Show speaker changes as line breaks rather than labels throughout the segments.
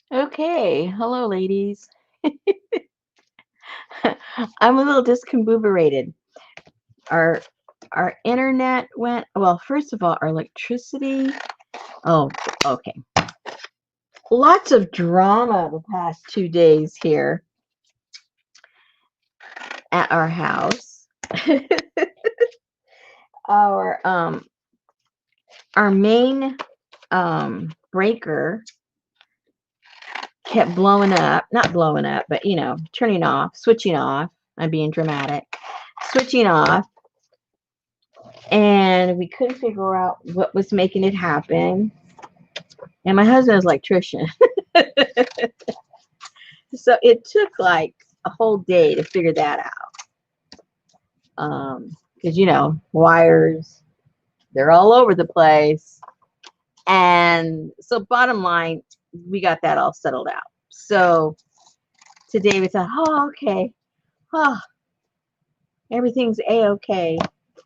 Okay, hello, ladies. I'm a little discombobulated. Our our internet went, well, first of all, our electricity. Oh, okay. Lots of drama the past 2 days here at our house. our our main breaker kept blowing up, not blowing up, but turning off, switching off. I'm being dramatic. Switching off, and we couldn't figure out what was making it happen. And my husband is an electrician. So it took like a whole day to figure that out. Because, wires, they're all over the place. And so bottom line, we got that all settled out. So today we thought, oh, okay. Oh, everything's A-okay.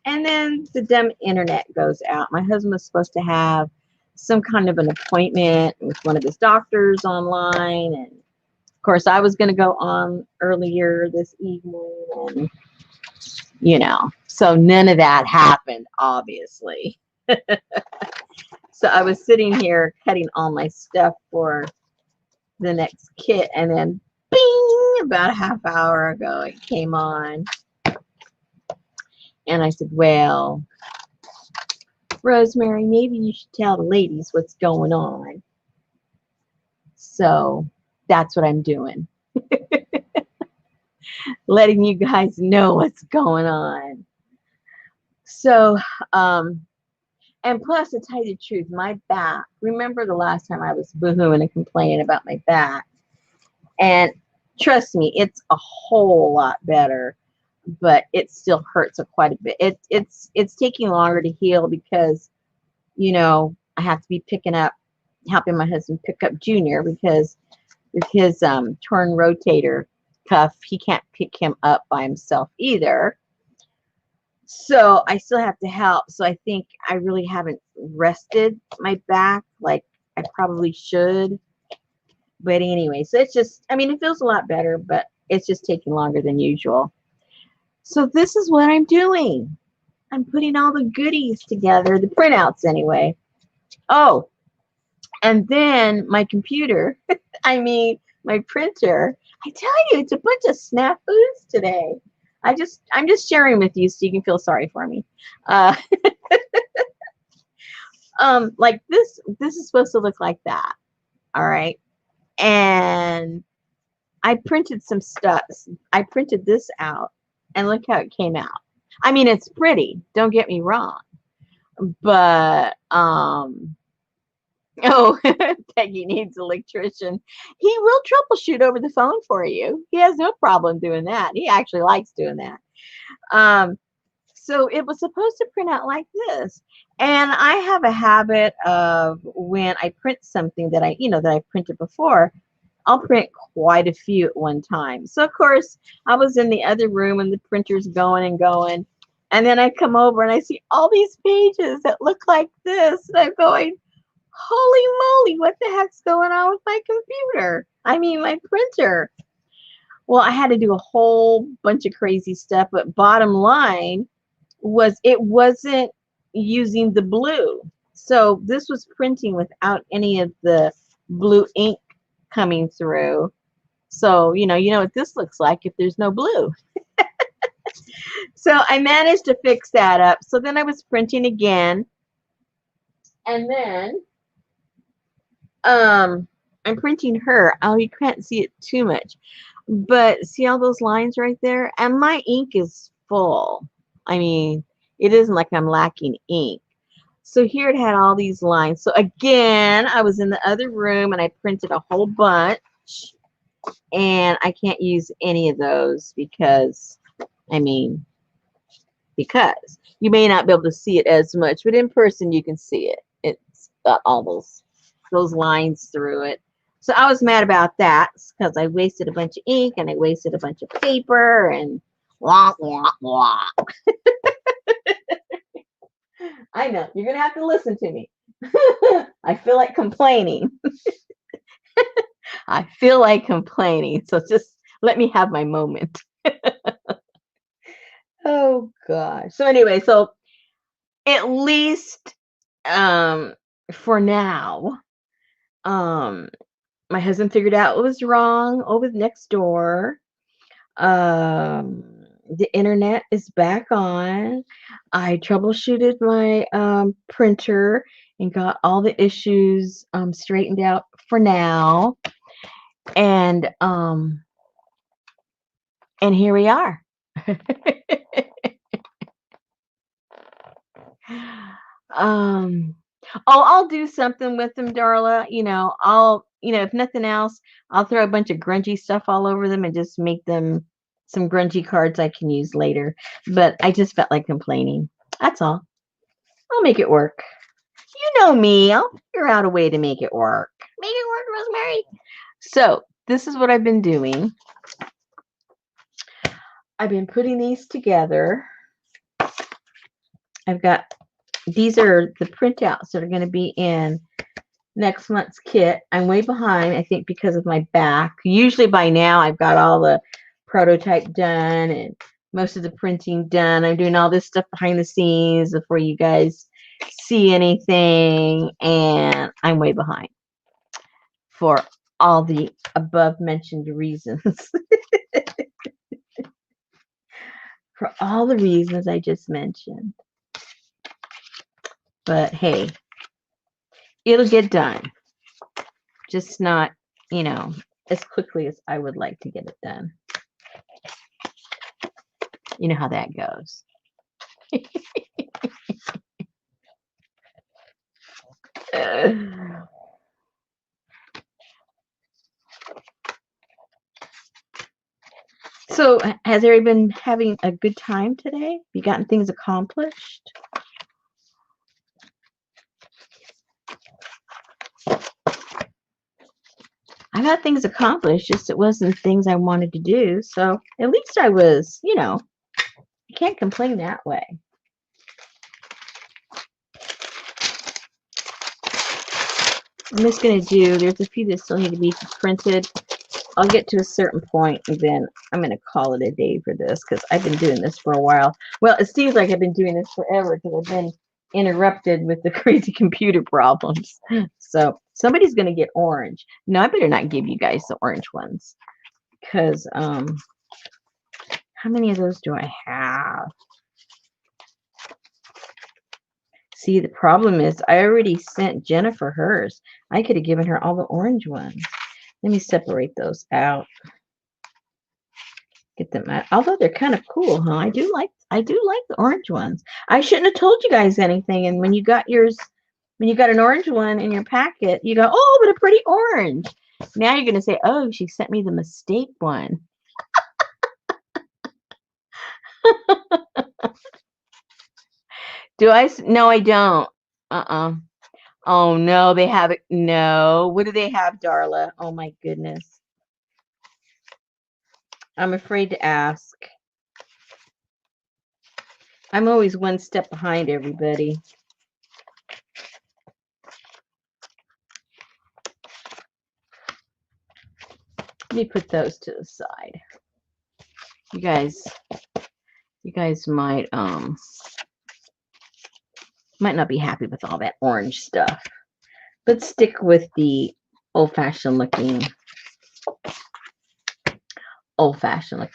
And then the damn internet goes out. My husband was supposed to have some kind of an appointment with one of his doctors online. And of course, I was going to go on earlier this evening. And, so none of that happened, obviously. So I was sitting here cutting all my stuff for the next kit. And then, bing, about a half hour ago, it came on. And I said, well, Rosemary, maybe you should tell the ladies what's going on. So that's what I'm doing. Letting you guys know what's going on. So, and plus, to tell you the truth, my back, remember the last time I was boohooing and complaining about my back? And trust me, it's a whole lot better, but it still hurts quite a bit. It's taking longer to heal because, I have to be helping my husband pick up Junior because with his torn rotator cuff, he can't pick him up by himself either. So I still have to help. So I think I really haven't rested my back like I probably should. But anyway, so it's just, it feels a lot better, but it's just taking longer than usual. So this is what I'm doing. I'm putting all the goodies together, the printouts anyway. Oh, and then my computer, my printer. I tell you, it's a bunch of snafus today. I'm just sharing with you so you can feel sorry for me. Like this is supposed to look like that. All right. And I printed some stuff. I printed this out and look how it came out. It's pretty, don't get me wrong. But oh, Peggy needs an electrician. He will troubleshoot over the phone for you. He has no problem doing that. He actually likes doing that. So it was supposed to print out like this. And I have a habit of when I print something that I printed before, I'll print quite a few at one time. So of course I was in the other room and the printer's going and going. And then I come over and I see all these pages that look like this. And I'm going, holy moly, what the heck's going on with my computer? My printer. Well, I had to do a whole bunch of crazy stuff, but bottom line was it wasn't using the blue. So this was printing without any of the blue ink coming through. So, you know what this looks like if there's no blue. So I managed to fix that up. So then I was printing again. And then I'm printing her. Oh, you can't see it too much. But see all those lines right there? And my ink is full. I mean, it isn't like I'm lacking ink. So here it had all these lines. So again, I was in the other room and I printed a whole bunch. And I can't use any of those because, I mean, because you may not be able to see it as much, but in person you can see it. It's got all those lines through it. So I was mad about that because I wasted a bunch of ink and I wasted a bunch of paper and wah, wah, wah. I know, you're going to have to listen to me. I feel like complaining. I feel like complaining. So just let me have my moment. Oh gosh. So anyway, so at least for now, um my husband figured out what was wrong over next door. The internet is back on. I troubleshooted my printer and got all the issues straightened out for now. And here we are. um Oh, I'll do something with them, Darla. If nothing else, I'll throw a bunch of grungy stuff all over them and just make them some grungy cards I can use later. But I just felt like complaining. That's all. I'll make it work. You know me. I'll figure out a way to make it work. Make it work, Rosemary. So this is what I've been doing. I've been putting these together. These are the printouts that are going to be in next month's kit. I'm way behind, I think, because of my back. Usually by now I've got all the prototype done and most of the printing done. I'm doing all this stuff behind the scenes before you guys see anything, and I'm way behind for all the above mentioned reasons. For all the reasons I just mentioned. But hey, it'll get done. Just not, as quickly as I would like to get it done. You know how that goes. So, has everybody been having a good time today? You gotten things accomplished? I got things accomplished, just it wasn't things I wanted to do. So, at least I was, I can't complain that way. I'm just going to there's a few that still need to be printed. I'll get to a certain point and then I'm going to call it a day for this because I've been doing this for a while. Well, it seems like I've been doing this forever because I've been interrupted with the crazy computer problems. So somebody's going to get orange. No, I better not give you guys the orange ones because how many of those do I have? See, the problem is I already sent Jennifer hers. I could have given her all the orange ones. Let me separate those out. Get them out. Although they're kind of cool, huh? I do like the orange ones. I shouldn't have told you guys anything. And when you got an orange one in your packet, you go, oh, but a pretty orange. Now you're gonna say, oh, she sent me the mistake one. Do I? No, I don't. Oh no, they have it. No. What do they have, Darla? Oh my goodness. I'm afraid to ask. I'm always one step behind everybody. Let me put those to the side. You guys might not be happy with all that orange stuff. But stick with the old-fashioned looking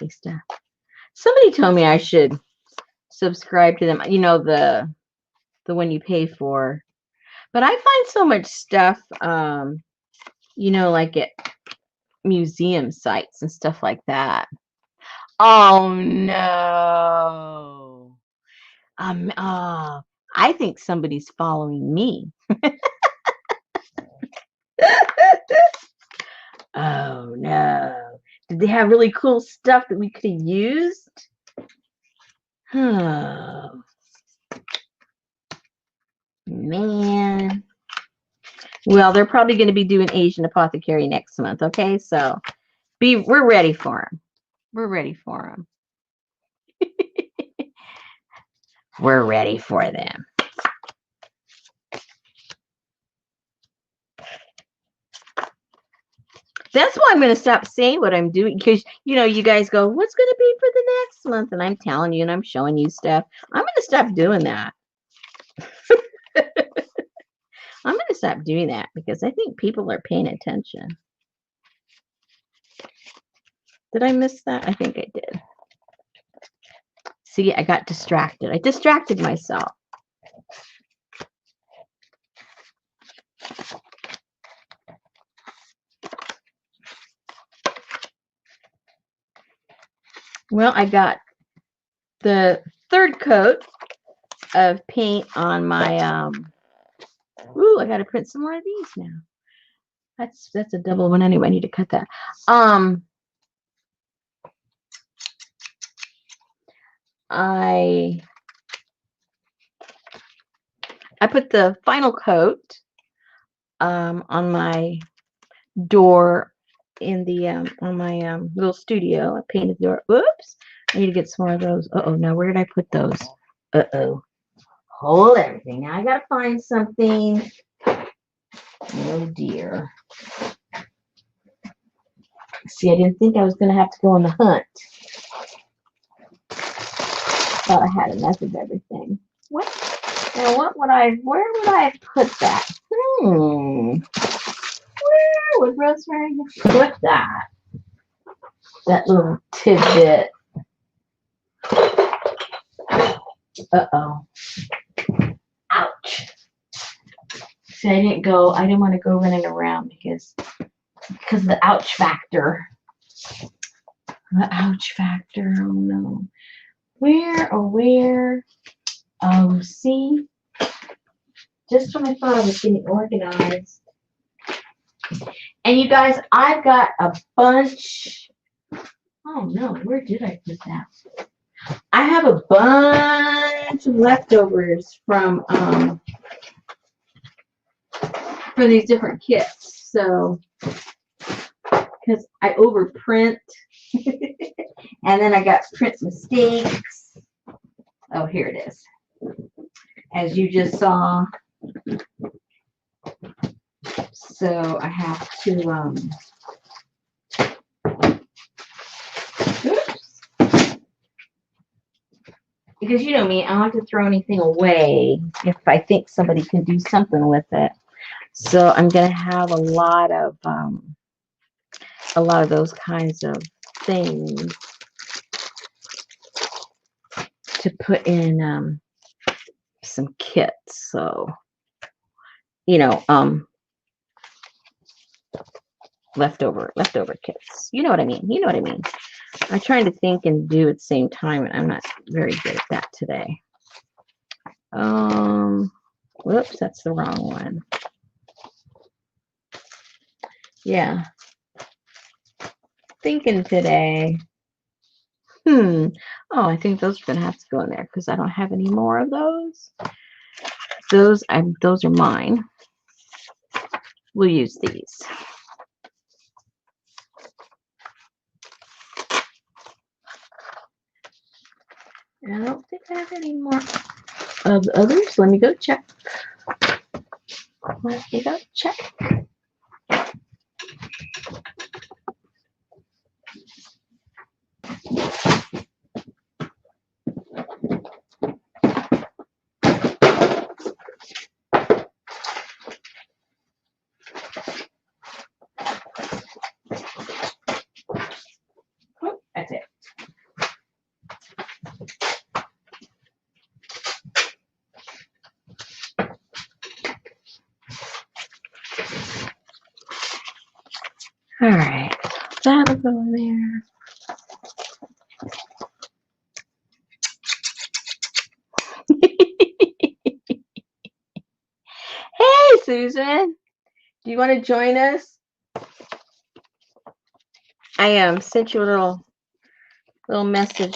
stuff. Somebody told me I should subscribe to them. You know, the one you pay for. But I find so much stuff, you know, like at museum sites and stuff like that. Oh no. Oh, I think somebody's following me. Oh no. Did they have really cool stuff that we could have used? Oh man. Well, they're probably going to be doing Asian Apothecary next month. Okay, so we're ready for them. We're ready for them. We're ready for them. That's why I'm going to stop saying what I'm doing, because, you know, you guys go, what's going to be for the next month? And I'm telling you and I'm showing you stuff. I'm going to stop doing that. I'm going to stop doing that because I think people are paying attention. Did I miss that? I think I did. See, I got distracted. I distracted myself. Well, I got the third coat of paint on my ooh, I gotta print some more of these now. That's a double one anyway. I need to cut that. I put the final coat on my door in the on my little studio. I painted the door. Oops. I need to get some more of those. Uh-oh, now where did I put those? Uh-oh. Hold everything. Now I gotta find something. Oh dear. See, I didn't think I was gonna have to go on the hunt. Thought I had enough of everything. What? Now where would I put that? Where would Rosemary put that? That little tidbit. Uh-oh. Ouch. See, I didn't want to go running around because of the ouch factor. The ouch factor, oh no. Where? Oh, see? Just when I thought I was getting organized. And you guys, I've got a bunch. Oh no, where did I put that? I have a bunch of leftovers from for these different kits. So, because I overprint, and then I got print mistakes. Oh, here it is. As you just saw. So I have to oops. Because you know me, I don't like to throw anything away if I think somebody can do something with it. So I'm gonna have a lot of those kinds of things to put in some kits. So you know, leftover kits. You know what I mean? You know what I mean? I'm trying to think and do at the same time, and I'm not very good at that today. Whoops, that's the wrong one. Yeah. Thinking today. Oh, I think those are gonna have to go in there because I don't have any more of those. Those are mine. We'll use these. I don't think I have any more of the others. Let me go check. Let me go check. Oh, that's it. All right, that'll go in there. Hey, Susan, do you want to join us? I sent you a little message.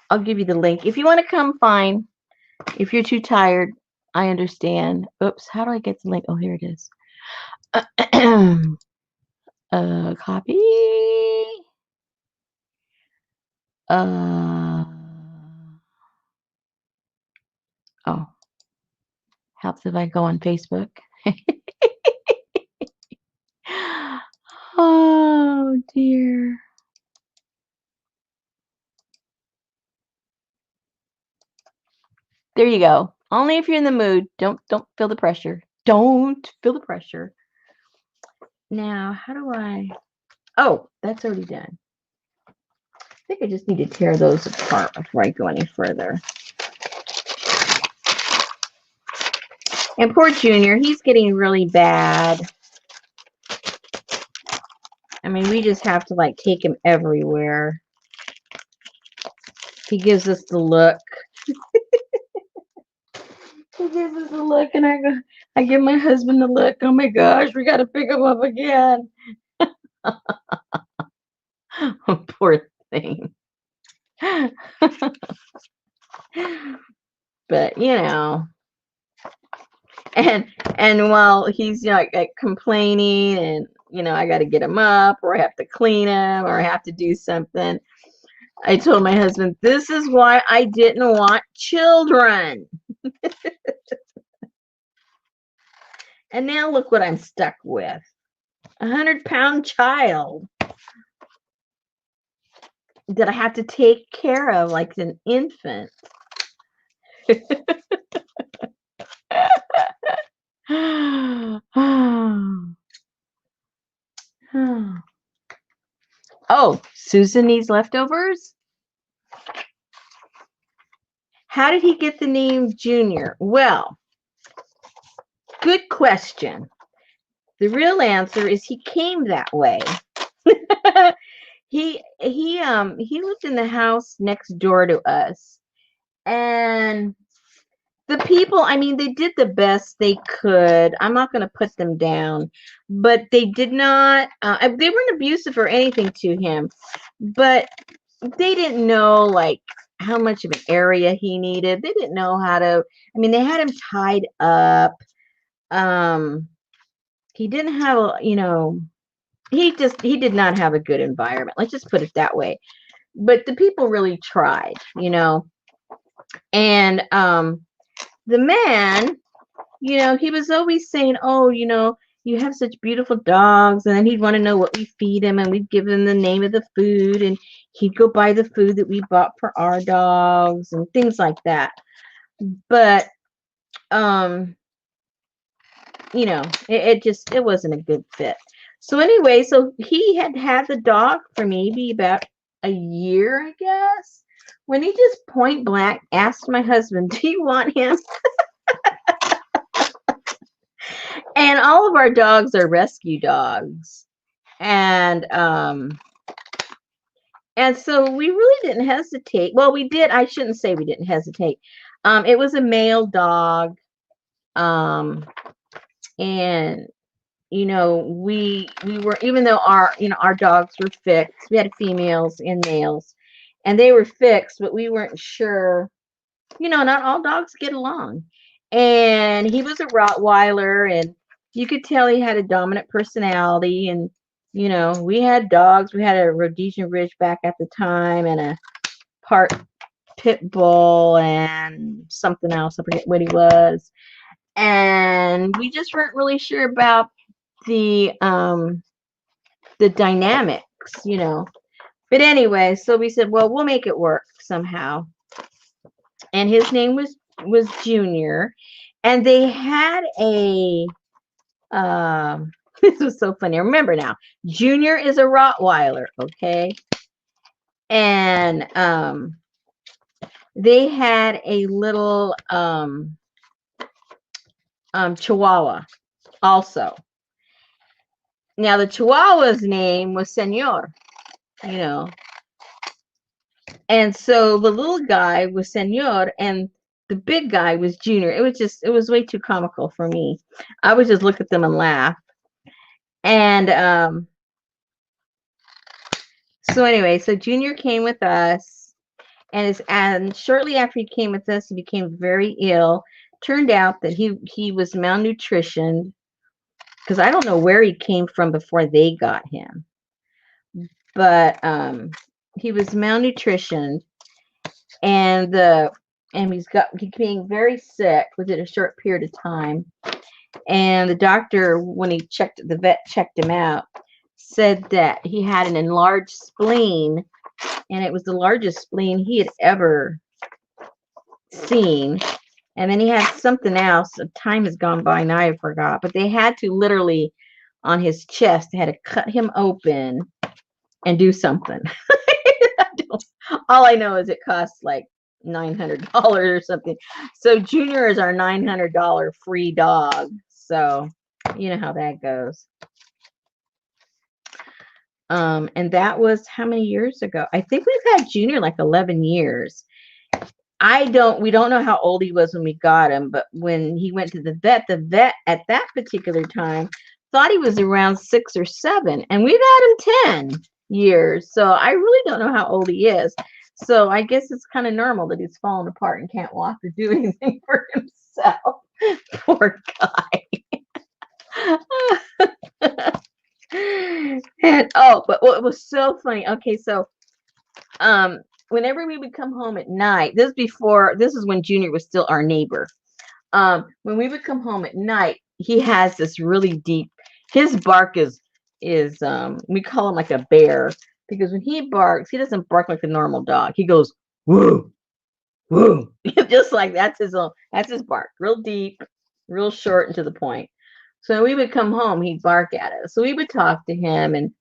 I'll give you the link. If you want to come, fine. If you're too tired, I understand. Oops, how do I get the link? Oh, here it is. Copy. Oh, helps if I go on Facebook. Oh dear. There you go. Only if you're in the mood. Don't feel the pressure. Don't feel the pressure. Now, how do I? Oh, that's already done. I think I just need to tear those apart before I go any further. And poor Junior, he's getting really bad. I mean, we just have to like take him everywhere. He gives us the look. He gives us the look, and I give my husband the look. Oh my gosh, we got to pick him up again. Oh, poor thing. But you know, and while he's like complaining, and I got to get him up, or I have to clean him, or I have to do something. I told my husband, this is why I didn't want children. And now look what I'm stuck with. 100-pound child that I have to take care of like an infant. Oh, Susan needs leftovers? How did he get the name Junior? Well, good question. The real answer is he came that way. He lived in the house next door to us, and the people, I mean, they did the best they could. I'm not going to put them down, but they did not. They weren't abusive or anything to him, but they didn't know like how much of an area he needed. They didn't know how to. I mean, they had him tied up. He didn't have, he did not have a good environment. Let's just put it that way. But the people really tried, and the man, he was always saying, oh, you have such beautiful dogs, and then he'd want to know what we feed him, and we'd give him the name of the food, and he'd go buy the food that we bought for our dogs and things like that. But it wasn't a good fit. So anyway, so he had the dog for maybe about a year, I guess, when he just point blank asked my husband, do you want him? And all of our dogs are rescue dogs. And so we really didn't hesitate. Well, we did. I shouldn't say we didn't hesitate. It was a male dog. And we were, even though our dogs were fixed, we had females and males, and they were fixed, but we weren't sure. Not all dogs get along. And he was a Rottweiler, and you could tell he had a dominant personality. And we had dogs. We had a Rhodesian Ridgeback at the time, and a part pit bull, and something else. I forget what he was. And we just weren't really sure about the dynamics, But anyway, so we said, well, we'll make it work somehow. And his name was Junior, and they had a this was so funny. Remember now, Junior is a Rottweiler, okay? And they had a little Chihuahua also. Now the Chihuahua's name was Senor, you know, and so the little guy was Senor, and the big guy was Junior. It was way too comical for me. I would just look at them and laugh. And so anyway, so Junior came with us, and shortly after he came with us, he became very ill. Turned out that he was malnutritioned because I don't know where he came from before they got him, but he was malnutritioned, and he became very sick within a short period of time. And the doctor, when the vet checked him out, said that he had an enlarged spleen, and it was the largest spleen he had ever seen. And then he had something else. Time has gone by now, I forgot. But they had to literally, on his chest, they had to cut him open and do something. All I know is it costs like $900 or something. So Junior is our $900 free dog. So you know how that goes. And that was how many years ago? I think we've had Junior like 11 years. We don't know how old he was when we got him, but when he went to the vet at that particular time thought he was around 6 or 7, and we've had him 10 years. So I really don't know how old he is. So I guess it's kind of normal that he's fallen apart and can't walk or do anything for himself. Poor guy. And but what was so funny, okay, so whenever we would come home at night, this is when Junior was still our neighbor. When we would come home at night, he has this really deep, his bark is we call him like a bear, because when he barks, he doesn't bark like a normal dog. He goes woo, woo. Just like that's his bark, real deep, real short and to the point. So when we would come home, he'd bark at us. So we would talk to him and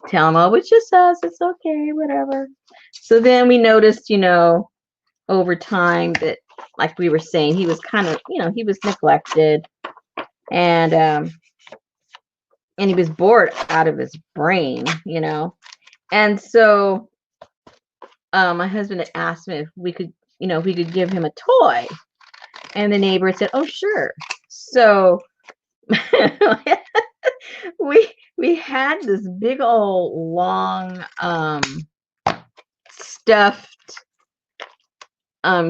tell him, oh, it's just us, it's okay, whatever. So then we noticed, over time that, like we were saying, he was kind of, he was neglected, and he was bored out of his brain, And so my husband had asked me if we could, if we could give him a toy. And the neighbor said, oh, sure. So we had this big old long stuffed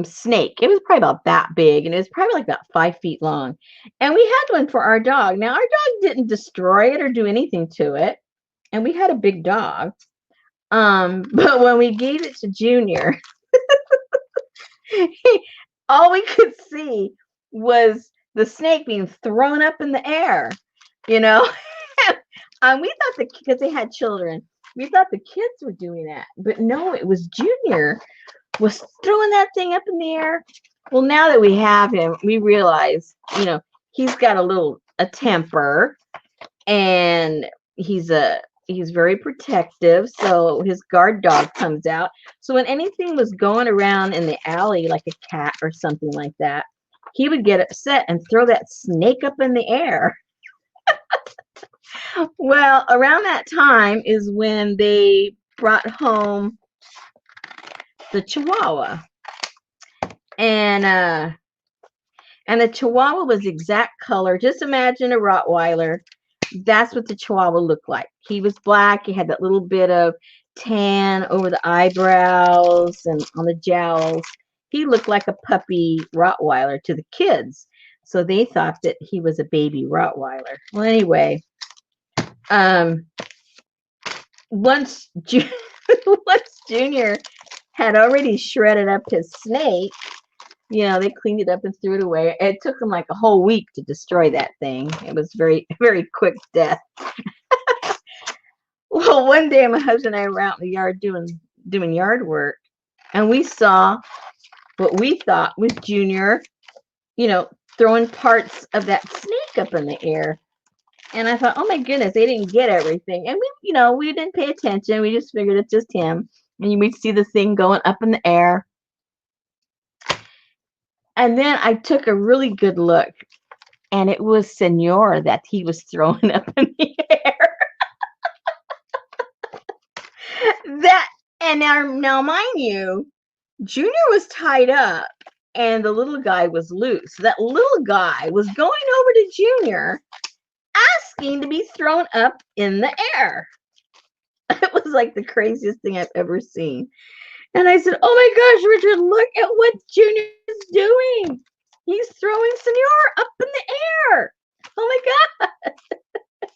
snake. It was probably about that big, and it was probably like about 5 feet long. And we had one for our dog. Now our dog didn't destroy it or do anything to it, and we had a big dog. But when we gave it to Junior, all we could see was the snake being thrown up in the air, we thought because they had children, we thought the kids were doing that, but no, it was Junior was throwing that thing up in the air. Well, now that we have him, we realize, he's got a temper, and he's very protective. So his guard dog comes out. So when anything was going around in the alley, like a cat or something like that, he would get upset and throw that snake up in the air. Well, around that time is when they brought home the Chihuahua, and the Chihuahua was the exact color. Just imagine a Rottweiler. That's what the Chihuahua looked like. He was black. He had that little bit of tan over the eyebrows and on the jowls. He looked like a puppy Rottweiler to the kids, so they thought that he was a baby Rottweiler. Well, anyway, once Junior had already shredded up his snake, they cleaned it up and threw it away. It took them like a whole week to destroy that thing. It was very, very quick death. Well, one day my husband and I were out in the yard doing yard work, and we saw what we thought was Junior, throwing parts of that snake up in the air. And I thought, oh my goodness, they didn't get everything. And we didn't pay attention. We just figured it's just him. And we'd see the thing going up in the air. And then I took a really good look, and it was Senor that he was throwing up in the air. That and now mind you, Junior was tied up and the little guy was loose. That little guy was going over to Junior asking to be thrown up in the air. It was like the craziest thing I've ever seen. And I said, "Oh my gosh, Richard, look at what Junior is doing. He's throwing Senor up in the air. Oh my God."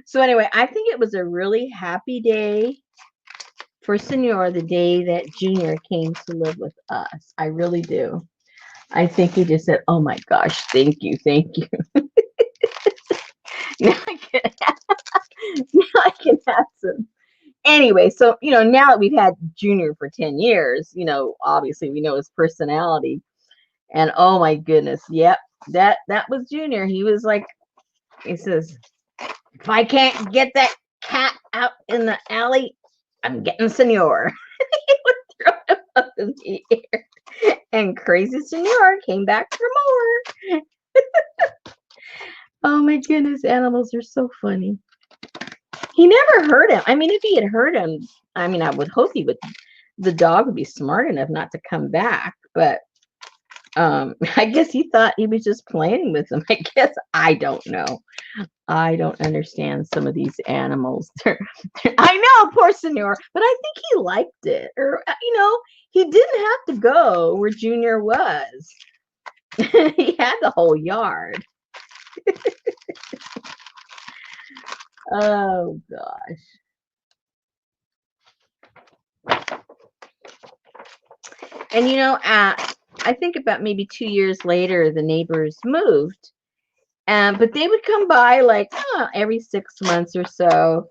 So anyway, I think it was a really happy day for Senor the day that Junior came to live with us. I really do. I think he just said, "Oh my gosh, thank you, thank you." now, I can have, now I can have some. Anyway, so now that we've had Junior for 10 years, obviously we know his personality. And oh my goodness, yep, that was Junior. He was like, he says, "If I can't get that cat out in the alley, I'm getting Senor." He would throw him up in the air. And crazy Senor came back for more. Oh my goodness, animals are so funny. He never hurt him. I mean, if he had hurt him, I would hope the dog would be smart enough not to come back. But I guess he thought he was just playing with him. I guess I don't know. I don't understand some of these animals. I know, poor Senor, but I think he liked it. Or, he didn't have to go where Junior was. He had the whole yard. Oh, gosh. And, I think about maybe 2 years later, the neighbors moved. But they would come by like every 6 months or so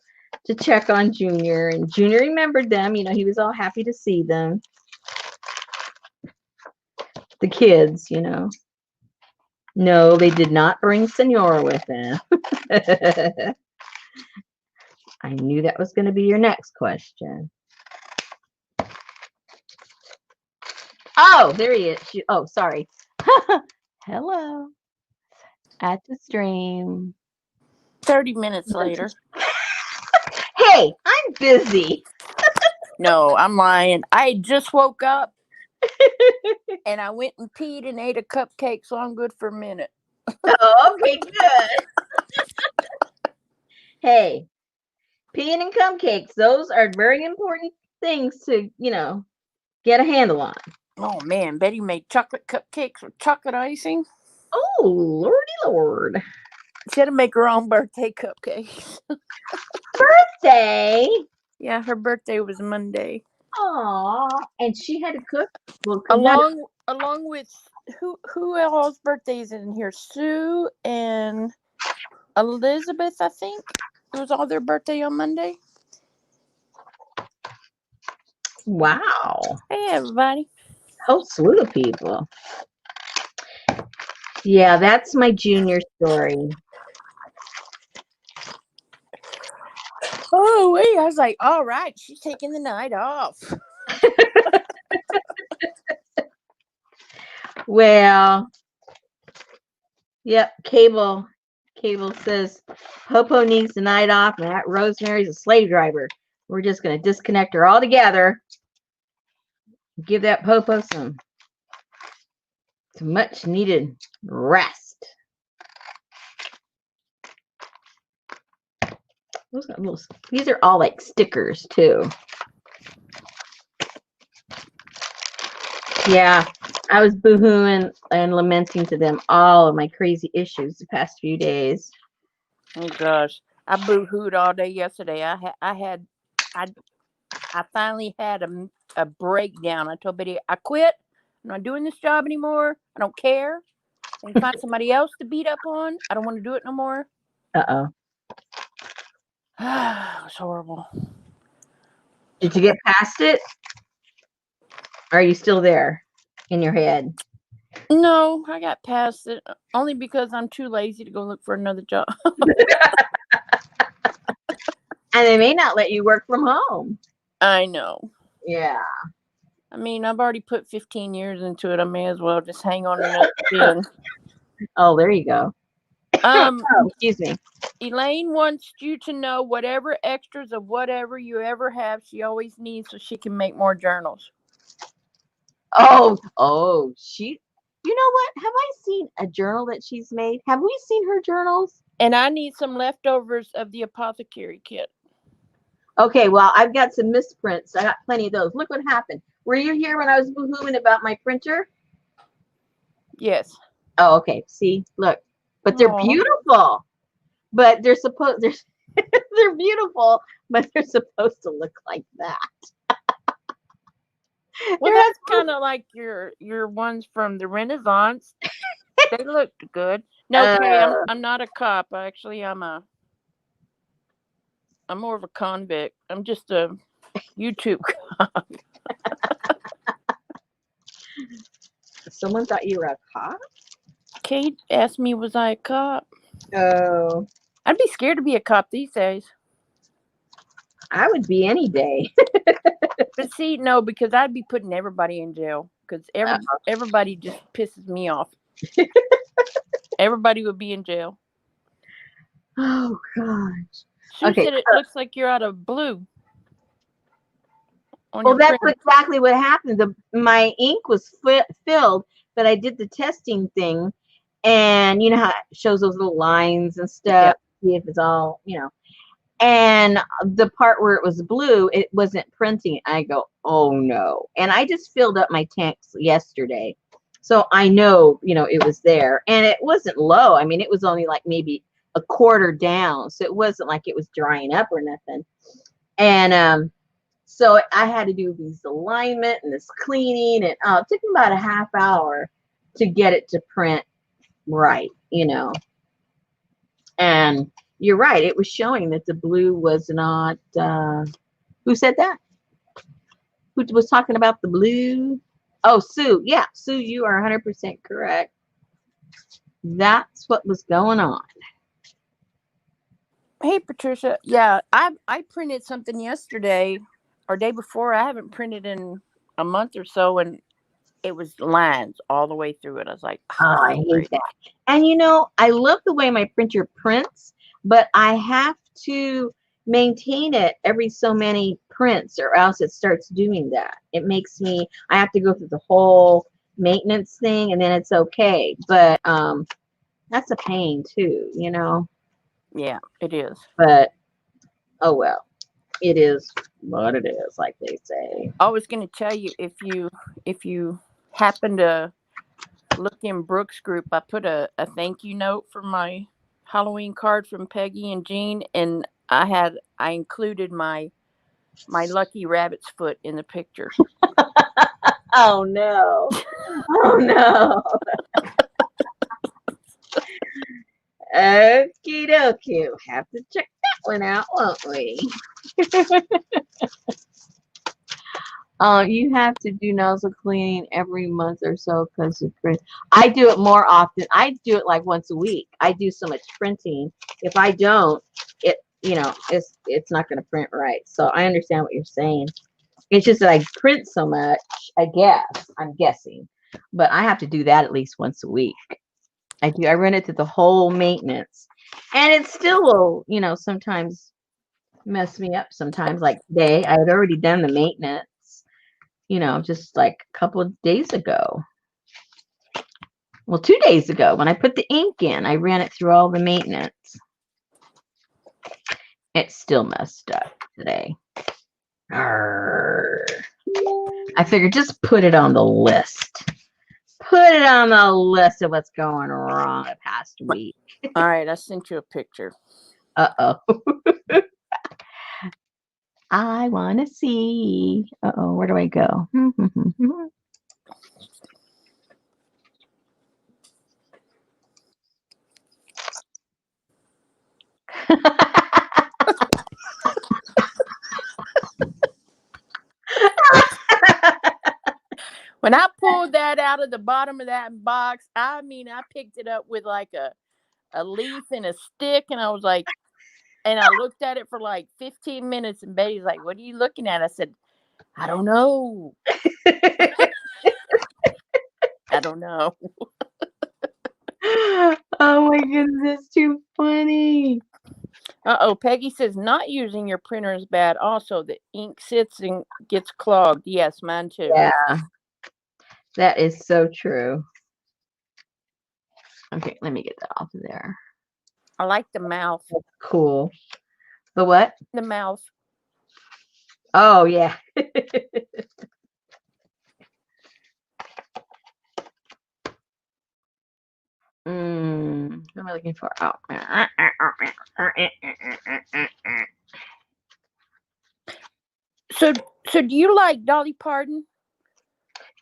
to check on Junior. And Junior remembered them. He was all happy to see them. The kids, No, they did not bring Senor with them. I knew that was going to be your next question. Oh, there he is. Oh, sorry. Hello. At the stream.
30 minutes later.
Hey, I'm busy.
No, I'm lying. I just woke up and I went and peed and ate a cupcake, so I'm good for a minute.
Oh, okay, good. Hey, peeing and cupcakes, those are very important things to, get a handle on.
Oh, man. Betty made chocolate cupcakes with chocolate icing.
Oh, lordy lord.
She had to make her own birthday cupcakes.
Birthday?
Yeah, her birthday was Monday.
Aw, and she had to cook? Well,
along with, who else's birthday is in here? Sue and Elizabeth, I think. It was all their birthday on Monday.
Wow.
Hey, everybody.
Whole slew of people. Yeah, that's my Junior story.
Oh, wait. I was like, all right, she's taking the night off.
Well, yep, Cable says Popo needs the night off and that Rosemary's a slave driver. We're just going to disconnect her altogether. Give that Popo some much needed rest. These are all like stickers too. Yeah, I was boohooing and lamenting to them all of my crazy issues the past few days.
Oh gosh, I boohooed all day yesterday. I finally had a breakdown. I told Betty, I quit. I'm not doing this job anymore. I don't care. I can find somebody else to beat up on. I don't want to do it no more.
Uh-oh.
It was horrible.
Did you get past it? Or are you still there in your head?
No, I got past it only because I'm too lazy to go look for another job.
And they may not let you work from home.
I know.
Yeah.
I mean, I've already put 15 years into it. I may as well just hang on another spin.
Oh, there you go. Oh, excuse me.
Elaine wants you to know whatever extras of whatever you ever have, she always needs so she can make more journals.
Oh, she. You know what? Have I seen a journal that she's made? Have we seen her journals?
And I need some leftovers of the apothecary kit.
Okay, well, I've got some misprints. I got plenty of those. Look what happened. Were you here when I was boo-hooing about my printer?
Yes.
Oh, okay. See, look, but they're
Aw.
beautiful. But they're beautiful, but they're supposed to look like that.
Well,
They're
that's kind of like your ones from the Renaissance. They looked good. No, Kay,
uh,
I'm not a cop. Actually, I'm more of a convict. I'm just a YouTube cop.
someone thought you were a cop.
Kate asked me, was I a cop?
Oh,
I'd be scared to be a cop these days.
I would be any day.
But see, no, because I'd be putting everybody in jail. Because everybody just pisses me off. Everybody would be in jail.
Oh gosh.
Sue
Okay.
said it looks like you're out of blue.
Well, that's exactly what happened. My ink was filled, but I did the testing thing, and you know how it shows those little lines and stuff. See if it's all, And the part where it was blue, it wasn't printing. I go, oh no. And I just filled up my tanks yesterday. So I know, it was there. And it wasn't low. I mean, it was only like maybe a quarter down. So it wasn't like it was drying up or nothing. And so I had to do this alignment and this cleaning. And it took me about a half hour to get it to print right, And you're right. It was showing that the blue was not. Who said that? Who was talking about the blue? Oh, Sue. Yeah, Sue, you are 100% correct. That's what was going on.
Hey, Patricia. Yeah, I printed something yesterday or day before. I haven't printed in a month or so, and it was lines all the way through it. I was like,
Oh, I hate that. And I love the way my printer prints, but I have to maintain it every so many prints or else it starts doing that. It makes me, I have to go through the whole maintenance thing and then it's okay. But that's a pain too,
Yeah, it is.
But oh well, it is what it is, like they say.
I was going to tell you if you happen to look in Brooke's group, I put a thank you note for my Halloween card from Peggy and Jean, and I included my lucky rabbit's foot in the picture.
Oh no. Oh no. Okie dokie. We'll have to check that one out, won't we? You have to do nozzle cleaning every month or so because of print. I do it more often. I do it like once a week. I do so much printing. If I don't, it's not going to print right. So I understand what you're saying. It's just that I print so much, I'm guessing. But I have to do that at least once a week. I do. I run it through the whole maintenance. And it still will, sometimes mess me up sometimes. Like today, I had already done the maintenance, just like a couple of days ago. Well, 2 days ago when I put the ink in, I ran it through all the maintenance. It's still messed up today. Arrgh. I figured just put it on the list. Put it on the list of what's going wrong the past week.
All right, I sent you a picture.
Uh-oh. I want to see. Uh-oh, where do I go?
When I pulled that out of the bottom of that box, I mean, I picked it up with like a leaf and a stick, and I was like, and I looked at it for like 15 minutes, and Betty's like, "What are you looking at?" I said, "I don't know." I don't know.
Oh my goodness, that's too funny.
Uh-oh, Peggy says not using your printer is bad. Also, the ink sits and gets clogged. Yes, mine too.
Yeah, that is so true. Okay, let me get that off of there.
I like the mouth.
That's cool. The what?
The mouth.
Oh, yeah. What am I looking for? Oh.
So do you like Dolly Parton?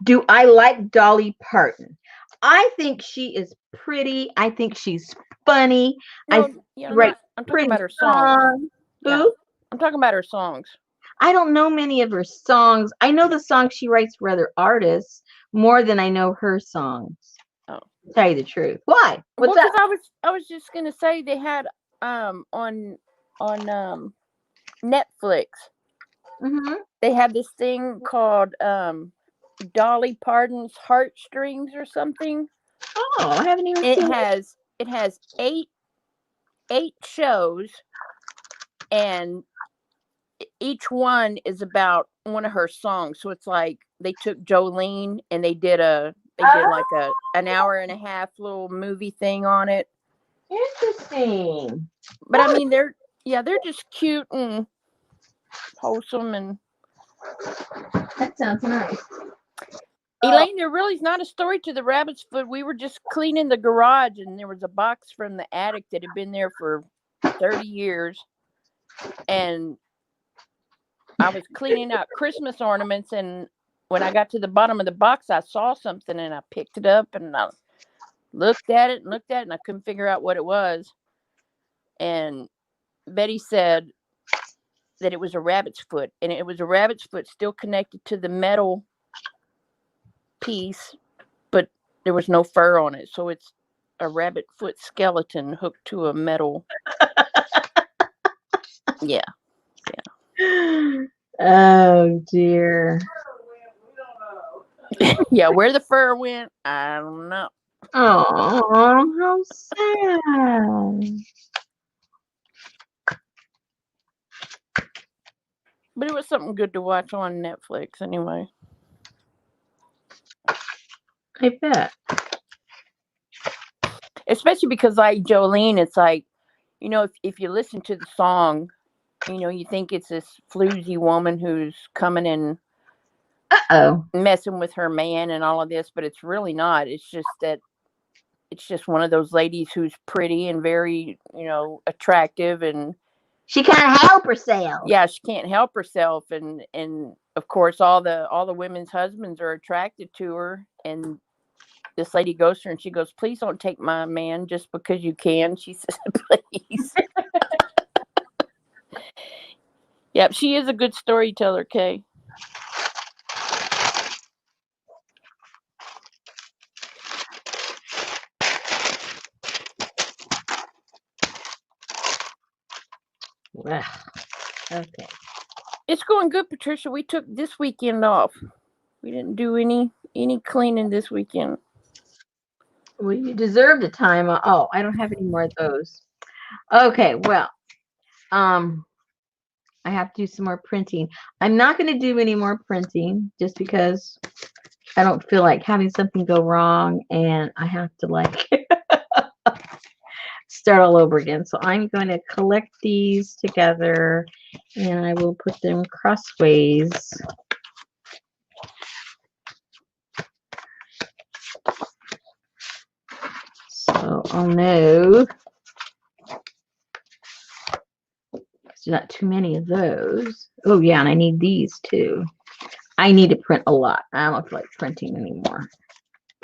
Do I like Dolly Parton? I think she is pretty. I think she's funny.
No,
Write
I'm talking
pretty
about her songs. Yeah.
Who?
I'm talking about her songs.
I don't know many of her songs. I know the songs she writes for other artists more than I know her songs.
Oh.
To tell you the truth. Why? What's
well,
up?
because I was just gonna say they had on Netflix.
Mm-hmm.
They have this thing called Dolly Parton's Heartstrings or something.
Oh, I haven't even seen it.
It has eight shows, and each one is about one of her songs. So it's like they took Jolene and they did like an hour and a half little movie thing on it.
Interesting.
But I mean they're just cute and wholesome, and
that sounds nice.
Elaine, there really is not a story to the rabbit's foot. We were just cleaning the garage and there was a box from the attic that had been there for 30 years. And I was cleaning out Christmas ornaments, and when I got to the bottom of the box, I saw something and I picked it up and I looked at it and I couldn't figure out what it was. And Betty said that it was a rabbit's foot, and it was a rabbit's foot still connected to the metal piece, but there was no fur on it. So it's a rabbit foot skeleton hooked to a metal. Yeah.
Oh dear.
Yeah, where the fur went, I don't know.
Oh, how sad.
But it was something good to watch on Netflix anyway.
I bet.
Especially because, like Jolene, it's like, if you listen to the song, you think it's this floozy woman who's coming and messing with her man and all of this, but it's really not. It's just one of those ladies who's pretty and very, attractive, and
she can't help herself.
Yeah, she can't help herself, and of course all the women's husbands are attracted to her, and this lady goes to her and she goes, "Please don't take my man just because you can." She says, "Please." Yep, she is a good storyteller, Kay.
Well, okay.
It's going good, Patricia. We took this weekend off. We didn't do any cleaning this weekend.
Well, you deserve the time. Oh, I don't have any more of those. Okay, well, I have to do some more printing. I'm not going to do any more printing just because I don't feel like having something go wrong and I have to start all over again. So I'm going to collect these together and I will put them crossways. So I'll know. There's not too many of those. Oh yeah, and I need these too. I need to print a lot. I don't feel like printing anymore.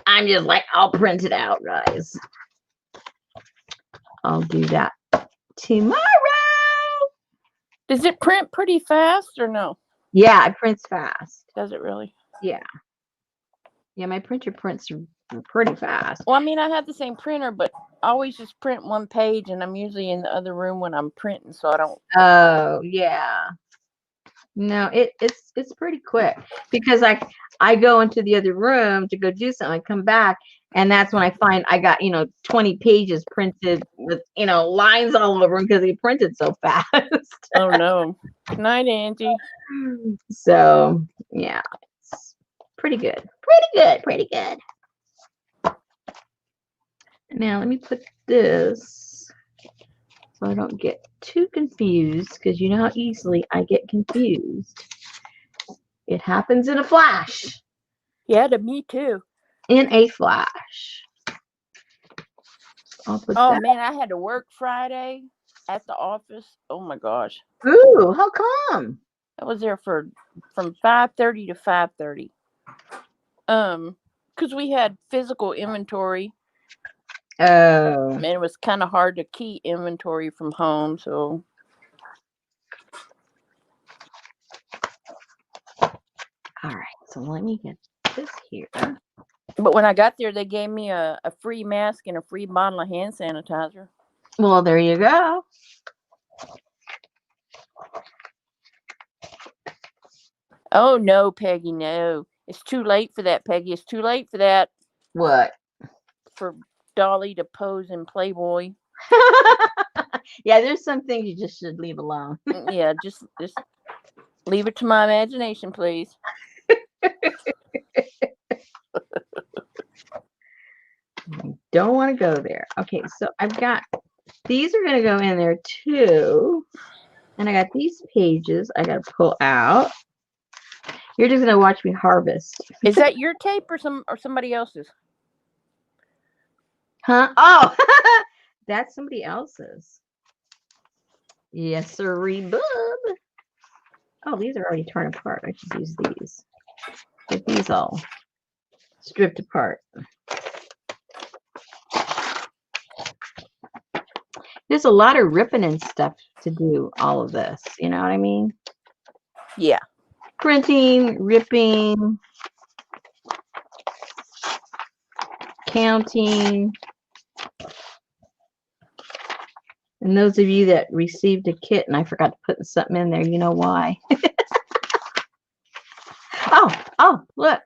I'm just like, I'll print it out, guys. I'll do that tomorrow.
Does it print pretty fast or no?
Yeah, it prints fast.
Does it really?
Yeah. Yeah, my printer prints pretty fast.
Well, I mean, I have the same printer, but I always just print one page, and I'm usually in the other room when I'm printing, so I don't.
Oh, yeah. No, it's pretty quick because I go into the other room to go do something. I come back And that's when I find I got, 20 pages printed with, lines all over them because they printed so fast.
Oh no. Good night, Angie.
So, yeah, it's pretty good. Pretty good. Pretty good. Now, let me put this so I don't get too confused because you know how easily I get confused. It happens in a flash.
Yeah, to me too.
In a flash. I'll put
Oh
that.
man, I had to work Friday at the office. Oh my gosh.
Ooh, how come?
I was there from 5:30 to 5:30. Because we had physical inventory.
Oh.
And it was kind of hard to keep inventory from home, so.
All right, so let me get this here.
But when I got there, they gave me a free mask and a free bottle of hand sanitizer.
Well, there you go.
Oh, no, Peggy, no. It's too late for that, Peggy. It's too late for that.
What?
For Dolly to pose in Playboy.
Yeah, there's some things you just should leave alone.
Yeah, just leave it to my imagination, please.
Don't want to go there. Okay, so I've got these are going to go in there too. And I got these pages I got to pull out. You're just going to watch me harvest.
Is that your tape or somebody else's?
Huh? Oh, that's somebody else's. Yes, sirree, bub. Oh, these are already torn apart. I should use these. Get these all stripped apart. There's a lot of ripping and stuff to do all of this. You know what I mean?
Yeah.
Printing, ripping, counting. And those of you that received a kit and I forgot to put something in there, you know why. Oh, look.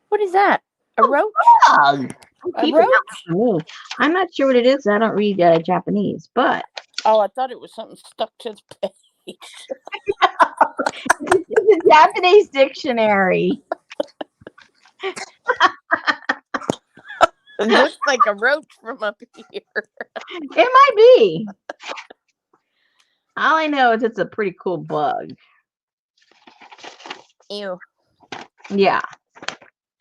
What is that? A roach?
Dog.
A roach?
I'm not sure what it is. I don't read Japanese, but.
Oh, I thought it was something stuck to the page.
It's a Japanese dictionary.
It looks like a roach from up here.
It might be. All I know is it's a pretty cool bug.
Ew.
Yeah.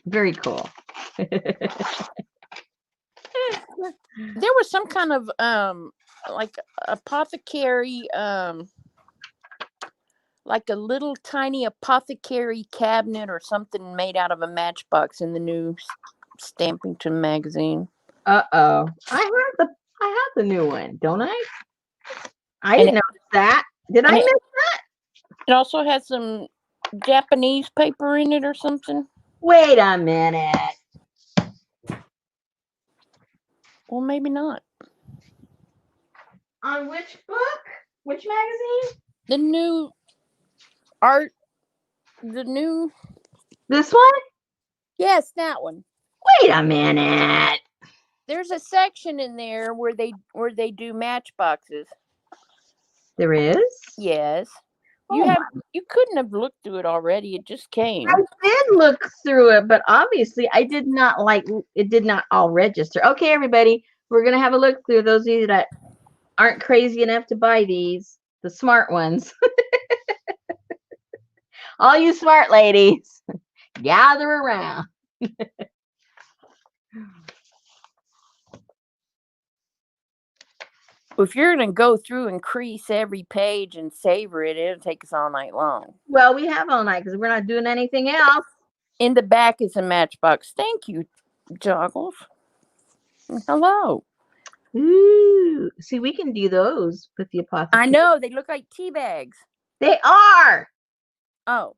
Very cool.
There was some kind of like apothecary like a little tiny apothecary cabinet or something made out of a matchbox in the new Stampington magazine.
Uh-oh. I have the new one, don't I? I didn't notice that. Did I miss that?
It also has some Japanese paper in it or something.
Wait a minute.
Well, maybe not.
On which book? Which magazine?
The new art. The new.
This one?
Yes, that one.
Wait a minute.
There's a section in there where they do matchboxes.
There is?
Yes.
Oh,
You couldn't have looked through it already. It just came.
I did look through it, but obviously I did not it did not all register. Okay, everybody, we're gonna have a look through those of you that aren't crazy enough to buy these, the smart ones. All you smart ladies, gather around.
If you're going to go through and crease every page and savor it, it'll take us all night long.
Well, we have all night because we're not doing anything else.
In the back is a matchbox. Thank you, Joggles. Hello.
Ooh, see, we can do those with the apothecary.
I know, they look like tea bags.
They are.
Oh.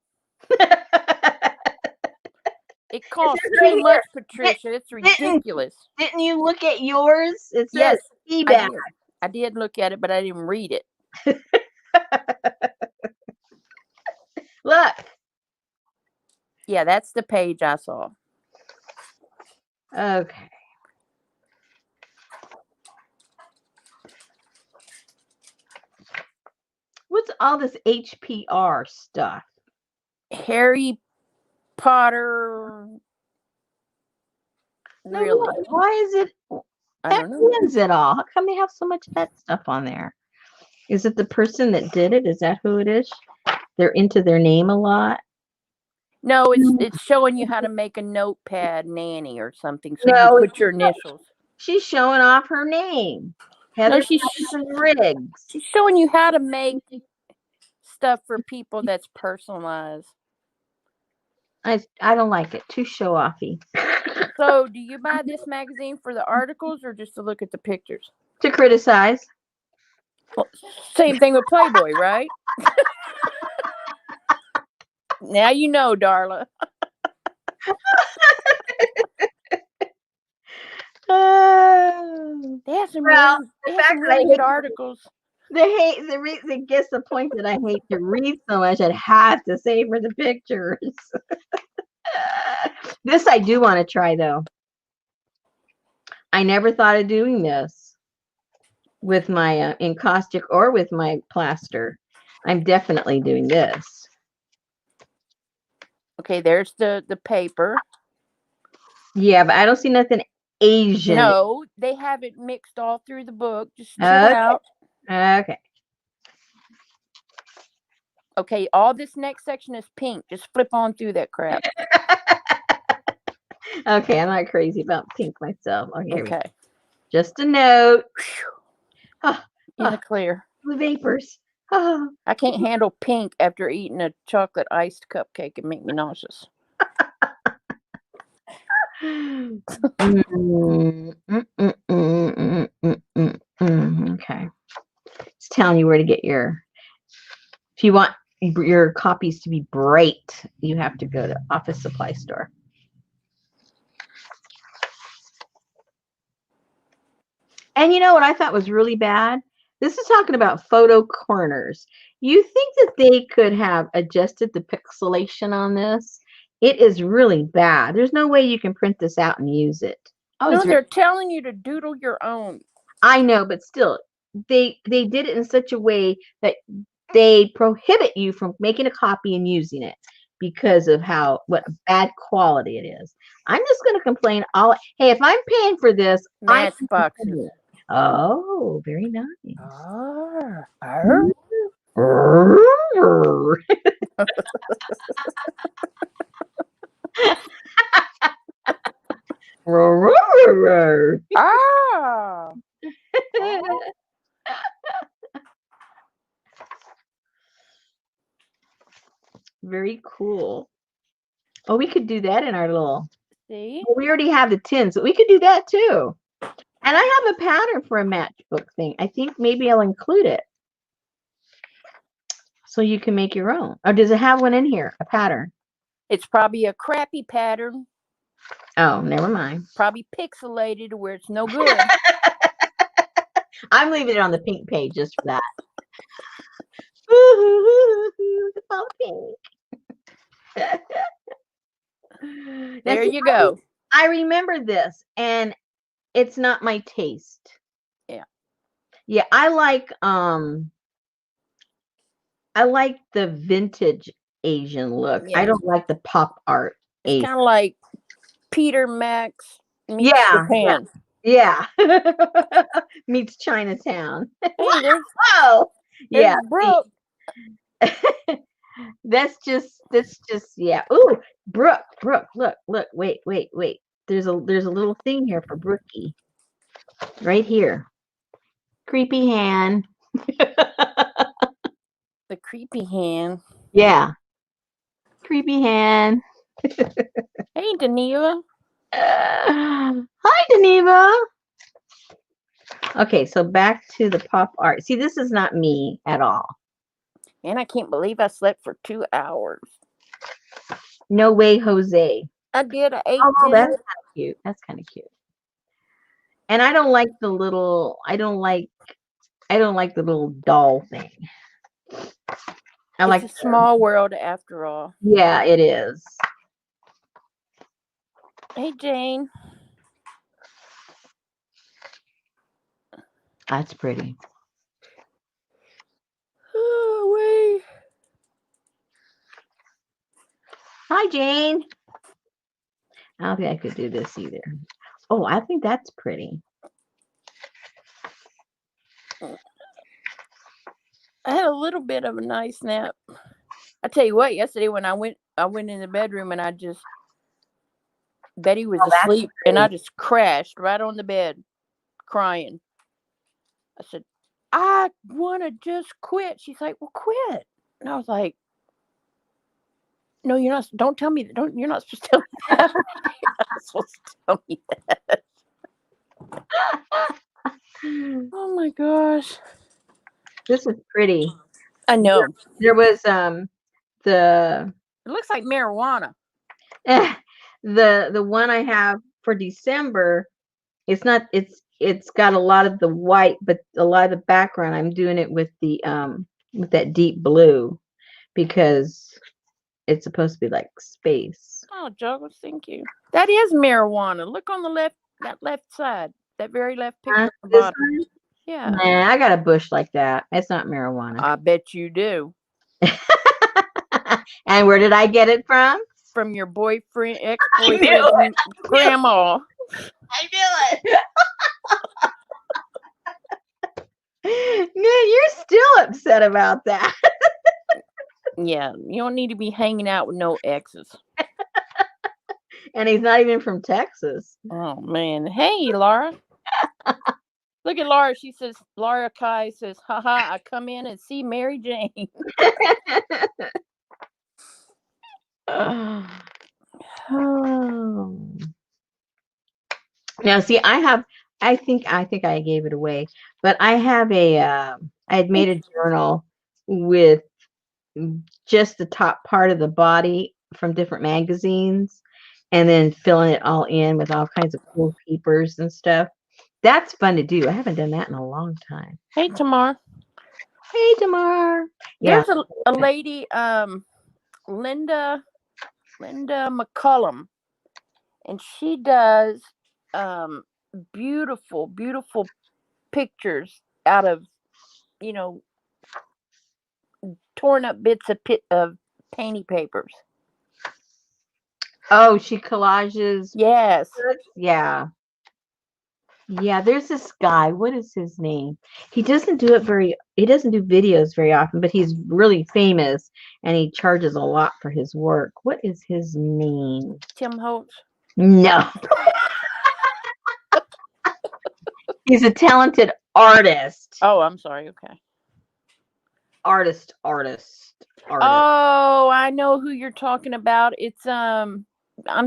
It costs too much, Patricia. It's ridiculous.
Didn't you look at yours? It says
yes,
tea bag.
I did look at it, but I didn't read it.
Look.
Yeah, that's the page I saw.
Okay. What's all this HPR stuff?
Harry Potter.
No,
Really?
why is it?
I
That
don't know.
ruins it all. How come they have so much of that stuff on there? Is it the person that did it? Is that who it is? They're into their name a lot.
No, it's showing you how to make a notepad nanny or something. So you
No,
put your initials.
she's showing off her name.
No,
Heather Patterson Riggs.
she's showing you how to make stuff for people that's personalized.
I don't like it. Too show offy.
So, do you buy this magazine for the articles or just to look at the pictures?
To criticize.
Well, same thing with Playboy, right? Now you know, Darla. They have some really good articles.
They guess the point that I hate to read so much. I'd have to say for the pictures. This I do want to try though. I never thought of doing this with my encaustic or with my plaster. I'm definitely doing this.
Okay, there's the paper.
Yeah, but I don't see nothing Asian.
No, they have it mixed all through the book. Just chill
Okay.
out.
Okay.
Okay, all this next section is pink. Just flip on through that crap.
Okay, I'm not crazy about pink myself.
Okay.
Just a note.
In the clear.
The vapors.
I can't handle pink after eating a chocolate iced cupcake. It make me nauseous.
Okay. It's telling you where to get your. If you want your copies to be bright, you have to go to office supply store. And you know what I thought was really bad? This is talking about photo corners. You think that they could have adjusted the pixelation on this? It is really bad. There's no way you can print this out and use it. Oh,
no, they're telling you to doodle your own.
I know, but still, they did it in such a way that they prohibit you from making a copy and using it because of what bad quality it is. I'm just going to complain hey, if I'm paying for this,
Matchboxes.
Oh, very nice. Very cool. Oh, we could do that in our little.
See?
Well, we already have the tins, but we could do that too. And I have a pattern for a matchbook thing. I think maybe I'll include it. So you can make your own. Or does it have one in here? A pattern?
It's probably a crappy pattern.
Oh, never mind.
Probably pixelated where it's no good.
I'm leaving it on the pink page just for that. It's all pink.
There you go.
I remember this, and it's not my taste.
Yeah.
Yeah, I like the vintage Asian look. Yeah. I don't like the pop art.
It's kind of like Peter Max meets Japan.
Yeah. Meets Chinatown.
Hey,
whoa. Yeah.
Brooke.
That's just yeah. Ooh, Brooke, look, wait. There's a little thing here for Brookie. Right here. Creepy hand.
The creepy hand.
Yeah. Creepy hand.
Hey, Deneva.
Hi, Deneva. Okay, so back to the pop art. See, this is not me at all.
And I can't believe I slept for 2 hours.
No way, Jose.
I did. I ate dinner.
That's kind of cute. That's kind of cute. And I don't like the little. I don't like the little doll thing.
It's a small world after all.
Yeah, it is.
Hey, Jane.
That's pretty.
Oh, wait.
Hi, Jane. I don't think I could do this either. Oh, I think that's pretty.
I had a little bit of a nice nap. I tell you what, yesterday when I went in the bedroom and Betty was
Oh, that's
asleep and I
pretty.
just crashed right on the bed crying. I said, I want to just quit. She's like, well, quit. And I was like, no, you're not. Don't tell me. You're not supposed to tell me that. You're not supposed to tell me that. Oh my gosh.
This is pretty.
I know.
There was the
It looks like marijuana.
the one I have for December. It's not. It's got a lot of the white, but a lot of the background. I'm doing it with that deep blue because it's supposed to be like space.
Oh, Juggles, thank you. That is marijuana. Look on that left side. That very left picture at the
This
bottom.
one?
Yeah.
Nah, I got a bush like that. It's not marijuana.
I bet you do.
And where did I get it from?
From your boyfriend,
I
ex-boyfriend, grandma.
knew it. Man, you're still upset about that.
Yeah, you don't need to be hanging out with no exes.
And he's not even from Texas.
Oh man. Hey, Laura. Look at Laura. She says, Laura Kai says, haha, I come in and see Mary Jane.
Oh. Now, see, I think I gave it away, but I have I had made a journal with just the top part of the body from different magazines and then filling it all in with all kinds of cool papers and stuff. That's fun to do. I haven't done that in a long time.
Hey, Tamar.
Hey, Tamar. Yeah.
There's a lady, Linda McCullum, and she does beautiful, beautiful pictures out of, torn up bits of painty papers.
Oh, she collages.
Yes.
Yeah. Yeah, there's this guy. What is his name? He doesn't do videos very often, but he's really famous and he charges a lot for his work. What is his name?
Tim Holtz.
No. He's a talented artist.
Oh, I'm sorry. Okay.
Artist.
Oh, I know who you're talking about. It's I'm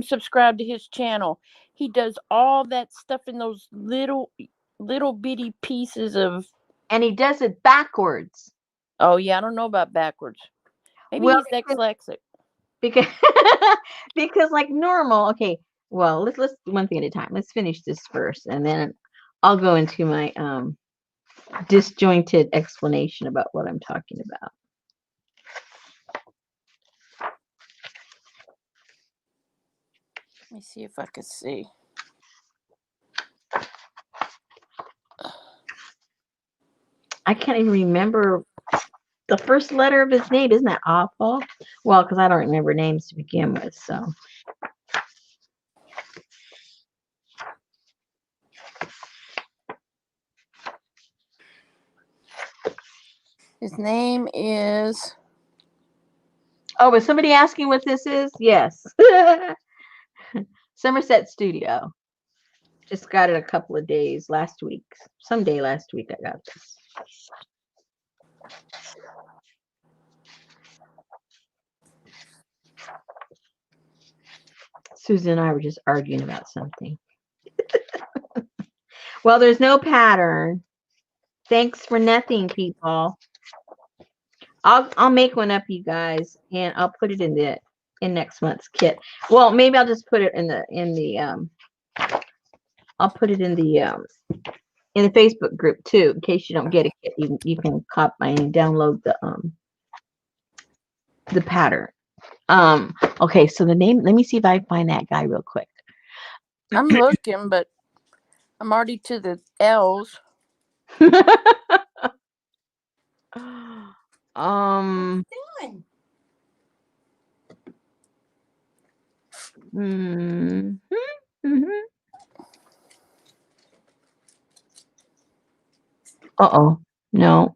subscribed to his channel. He does all that stuff in those little bitty pieces of.
And he does it backwards.
Oh yeah, I don't know about backwards. Maybe
Well,
he's dyslexic.
Because because like normal. Okay. Well, let's one thing at a time. Let's finish this first, and then I'll go into my disjointed explanation about what I'm talking about.
Let me see if I can see.
I can't even remember the first letter of his name. Isn't that awful? Well, because I don't remember names to begin with, so.
His name is.
Oh, was somebody asking what this is? Yes. Somerset Studio. Just got it a couple of days last week. Someday last week I got this. Susan and I were just arguing about something. Well, there's no pattern. Thanks for nothing, people. I'll make one up, you guys, and I'll put it in next month's kit. Well, maybe I'll just put it in the I'll put it in the Facebook group too, in case you don't get a kit. You can copy and download the pattern. Okay, so the name. Let me see if I find that guy real quick.
I'm looking, but I'm already to the L's.
um.
Doing?
Hmm. Hmm. Uh-oh. No.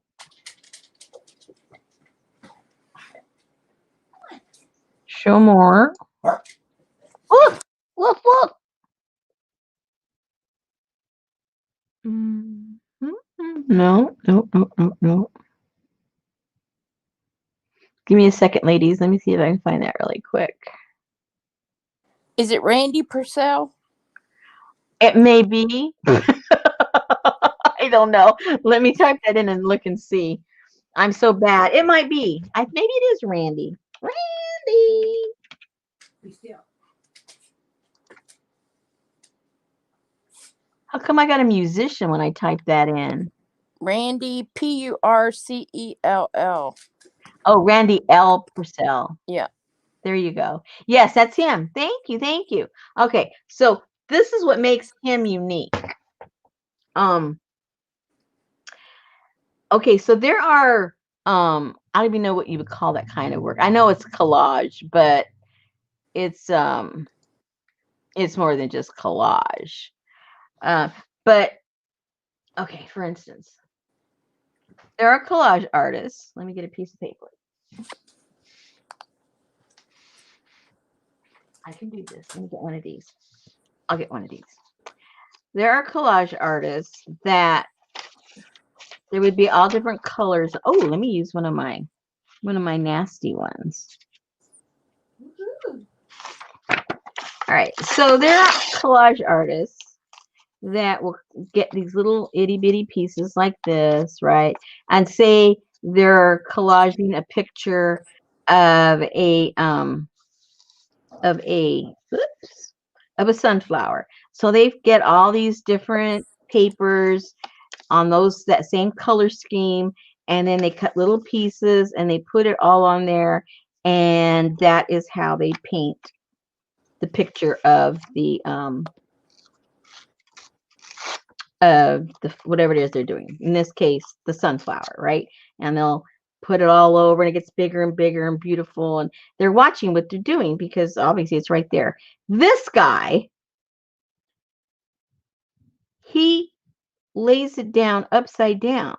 Show more. Look. Look. Look. Mhm. No. No. No. No. No. Give me a second, ladies. Let me see if I can find that really quick.
Is it Randy Purcell?
It may be. I don't know. Let me type that in and look and see. I'm so bad. It might be. Maybe it is Randy. Randy.
Be still.
How come I got a musician when I type that in?
Randy Purcell.
Oh, Randy L. Purcell.
Yeah.
There you go. Yes, that's him. Thank you. Thank you. Okay, so this is what makes him unique. Okay, so there are I don't even know what you would call that kind of work. I know it's collage, but it's more than just collage. But okay, for instance, there are collage artists. Let me get a piece of paper. I can do this. Let me get one of these. I'll get one of these. There are collage artists that there would be all different colors. Oh, let me use one of my nasty ones. All right. So there are collage artists that will get these little itty bitty pieces like this, right? And say they're collaging a picture of a sunflower. So they get all these different papers on that same color scheme, and then they cut little pieces and they put it all on there, and that is how they paint the picture of the whatever it is they're doing. In this case, the sunflower, right? And they'll put it all over and it gets bigger and bigger and beautiful, and they're watching what they're doing because obviously it's right there. This guy, he lays it down upside down.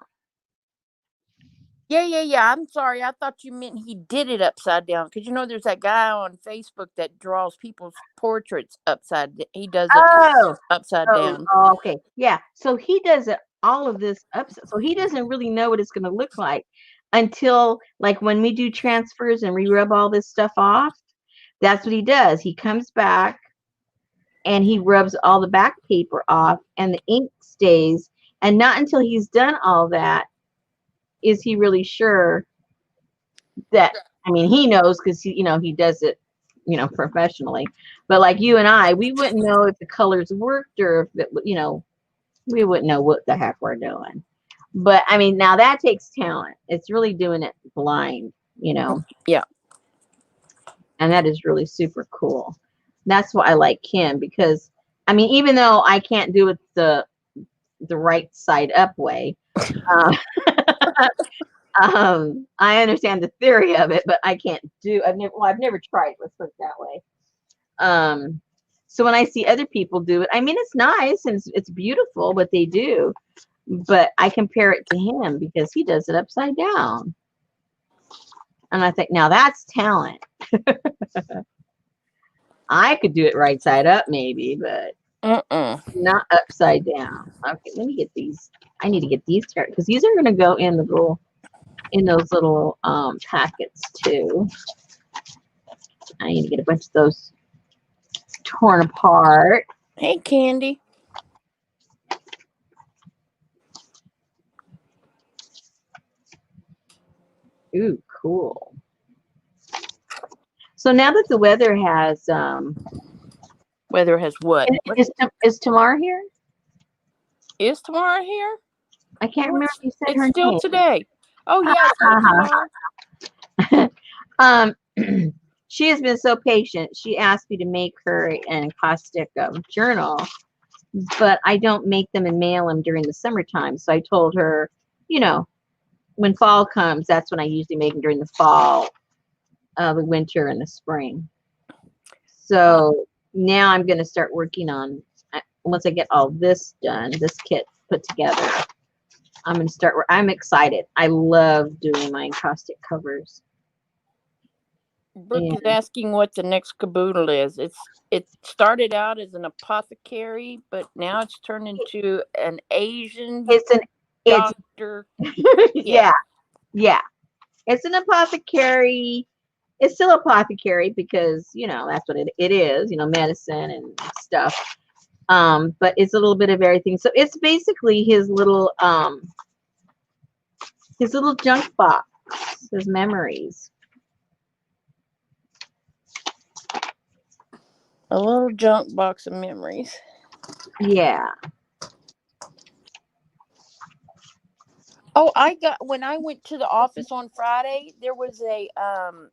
Yeah. I'm sorry. I thought you meant he did it upside down. Because there's that guy on Facebook that draws people's portraits upside. He does it upside down.
Okay. Yeah. So he does all of this upside. So he doesn't really know what it's going to look like until, like, when we do transfers and we rub all this stuff off. That's what he does. He comes back and he rubs all the back paper off, and the ink stays. And not until he's done all that is he really sure that, I mean, he knows because he does it, professionally. But like you and I, we wouldn't know if the colors worked or if it, we wouldn't know what the heck we're doing. But I mean, now that takes talent. It's really doing it blind,
Yeah.
And that is really super cool. That's why I like him, because I mean, even though I can't do it the right side up way, I understand the theory of it, but I can't do. I've never tried. Let's put it that way. So when I see other people do it, I mean, it's nice and it's beautiful what they do, but I compare it to him because he does it upside down, and I think now that's talent. I could do it right side up maybe, but not upside down. Okay, let me get these. I need to get these started because these are going to go in those little packets too. I need to get a bunch of those torn apart.
Hey, Candy.
Ooh, cool. So now that the weather has
Weather has what?
Is Tamar here?
Is Tamara here?
I can't remember if you said
It's
her
still
name.
today. Oh yes.
She has been so patient. She asked me to make her an encaustic journal but I don't make them and mail them during the summertime. So I told her, you know, when fall comes, that's when I usually make them during the fall, the winter, and the spring.
Uh,
So now I'm going to start working on, once I get all this done, this kit put together, I'm going to start, I'm excited. I love doing my encaustic covers.
Brooke
And
is asking what the next caboodle is. It started out as an apothecary, but now it's turned into an Asian
it's an, it's,
doctor kit.
yeah, yeah. It's an apothecary. It's still apothecary because, you know, that's what it is, you know, medicine and stuff. But it's a little bit of everything. So it's basically his little junk box, his memories.
A little junk box of memories.
Yeah.
Oh, I got when I went to the office on Friday, there was a um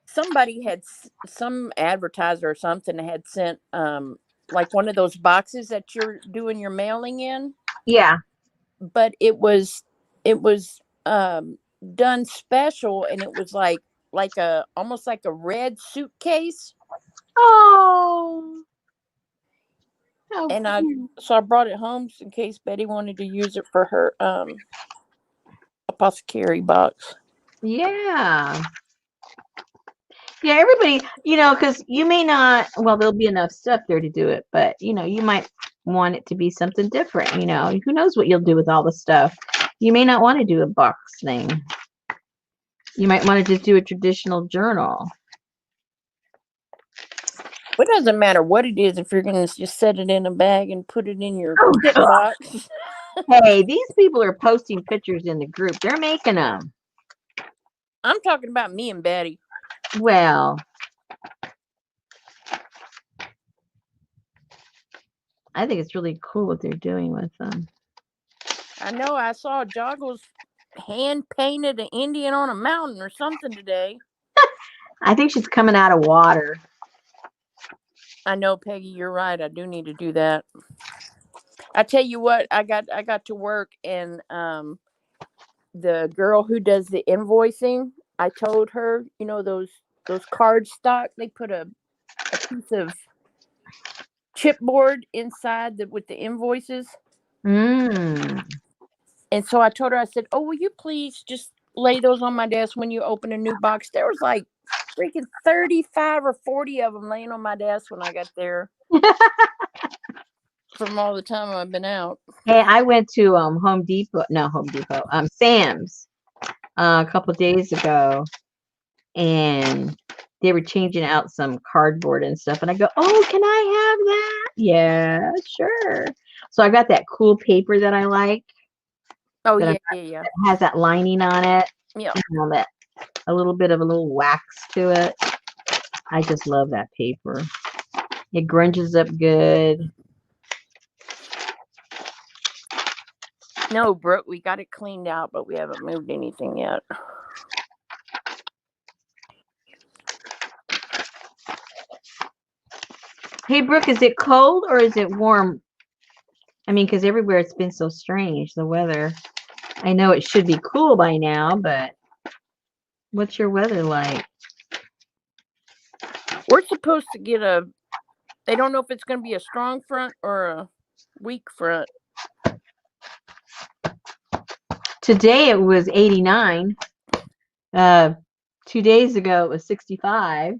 somebody had some advertiser or something had sent like one of those boxes that you're doing your mailing in,
Yeah.
but it was done special, and it was like a almost like a red suitcase.
Oh, how
And
cute.
I brought it home in case Betty wanted to use it for her apothecary box.
Yeah. Yeah, everybody, you know, because you may not, well, there'll be enough stuff there to do it, but, you know, you might want it to be something different, you know. Who knows what you'll do with all the stuff. You may not want to do a box thing. You might want to just do a traditional journal.
It doesn't matter what it is if you're going to just set it in a bag and put it in your
Oh,
kit
God.
box.
Hey, these people are posting pictures in the group. They're making them.
I'm talking about me and Betty.
Well, I think it's really cool what they're doing with them.
I know I saw Joggles hand painted an Indian on a mountain or something today.
I think she's coming out of water.
I know, Peggy, you're right. I do need to do that. I tell you what, I got to work, and the girl who does the invoicing, I told her, you know, those card stock, they put a piece of chipboard inside with the invoices.
Mm.
And so I told her, I said, "Oh, will you please just lay those on my desk when you open a new box?" There was like freaking 35 or 40 of them laying on my desk when I got there from all the time I've been out.
Hey, I went to Sam's a couple days ago, and they were changing out some cardboard and stuff. And I go, "Oh, can I have that?" Yeah, sure. So I got that cool paper that I like
Oh,
that
yeah.
has that lining on it,
Yeah.
you know, that a little bit of a little wax to it. I just love that paper. It grunges up good.
No, Brooke, we got it cleaned out, but we haven't moved anything yet.
Hey, Brooke, is it cold or is it warm? I mean, because everywhere it's been so strange, the weather. I know it should be cool by now, but what's your weather like?
We're supposed to get they don't know if it's going to be a strong front or a weak front.
Today it was 89. 2 days ago it was 65.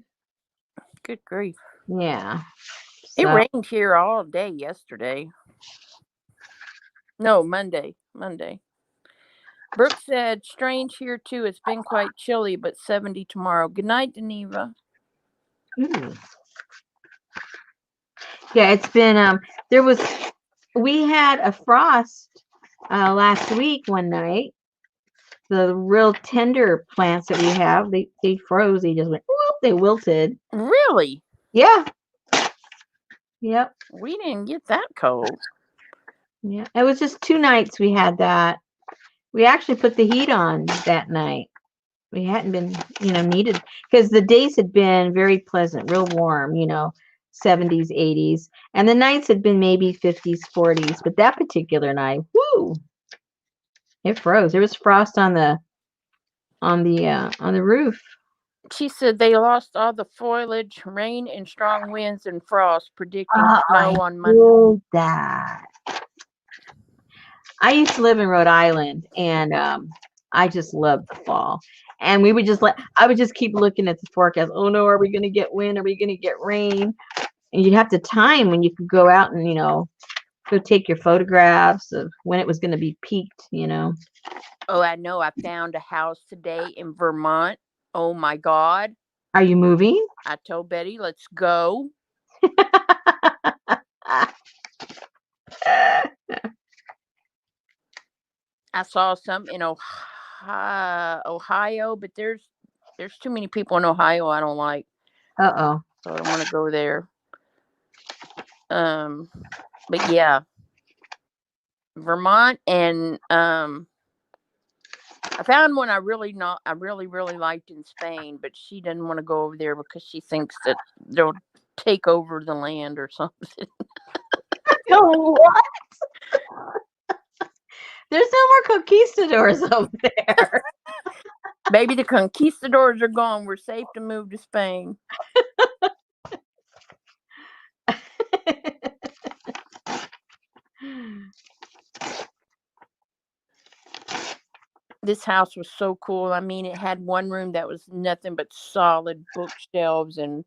Good grief.
Yeah.
It
So
rained here all day yesterday. No, Monday. Brooke said, strange here too. It's been quite chilly, but 70 tomorrow. Good night, Geneva.
yeah, it's been we had a frost last week one night. The real tender plants that we have, they froze. They just went whoop, they wilted.
Really?
Yeah. Yep.
We didn't get that cold.
Yeah. It was just 2 nights we had that. We actually put the heat on that night. We hadn't been, needed because the days had been very pleasant, real warm, 70s, 80s, and the nights had been maybe 50s, 40s. But that particular night, whoo, it froze. There was frost on the roof.
She said they lost all the foliage, rain, and strong winds and frost, predicting
Oh, I
snow on Monday.
knew that. I used to live in Rhode Island, and I just loved the fall. And we would just I would just keep looking at the forecast. Oh no, are we going to get wind? Are we going to get rain? And you'd have to time when you could go out and go take your photographs of when it was going to be peaked.
Oh, I know. I found a house today in Vermont. Oh my God.
Are you moving?
I told Betty, let's go. I saw some in Ohio, but there's too many people in Ohio I don't like.
Uh-oh.
So I don't want to go there. But yeah. Vermont, and I found one I really liked in Spain, but she didn't want to go over there because she thinks that they'll take over the land or something.
What? There's no more conquistadors over there.
Maybe the conquistadors are gone. We're safe to move to Spain. This house was so cool. I mean, it had one room that was nothing but solid bookshelves and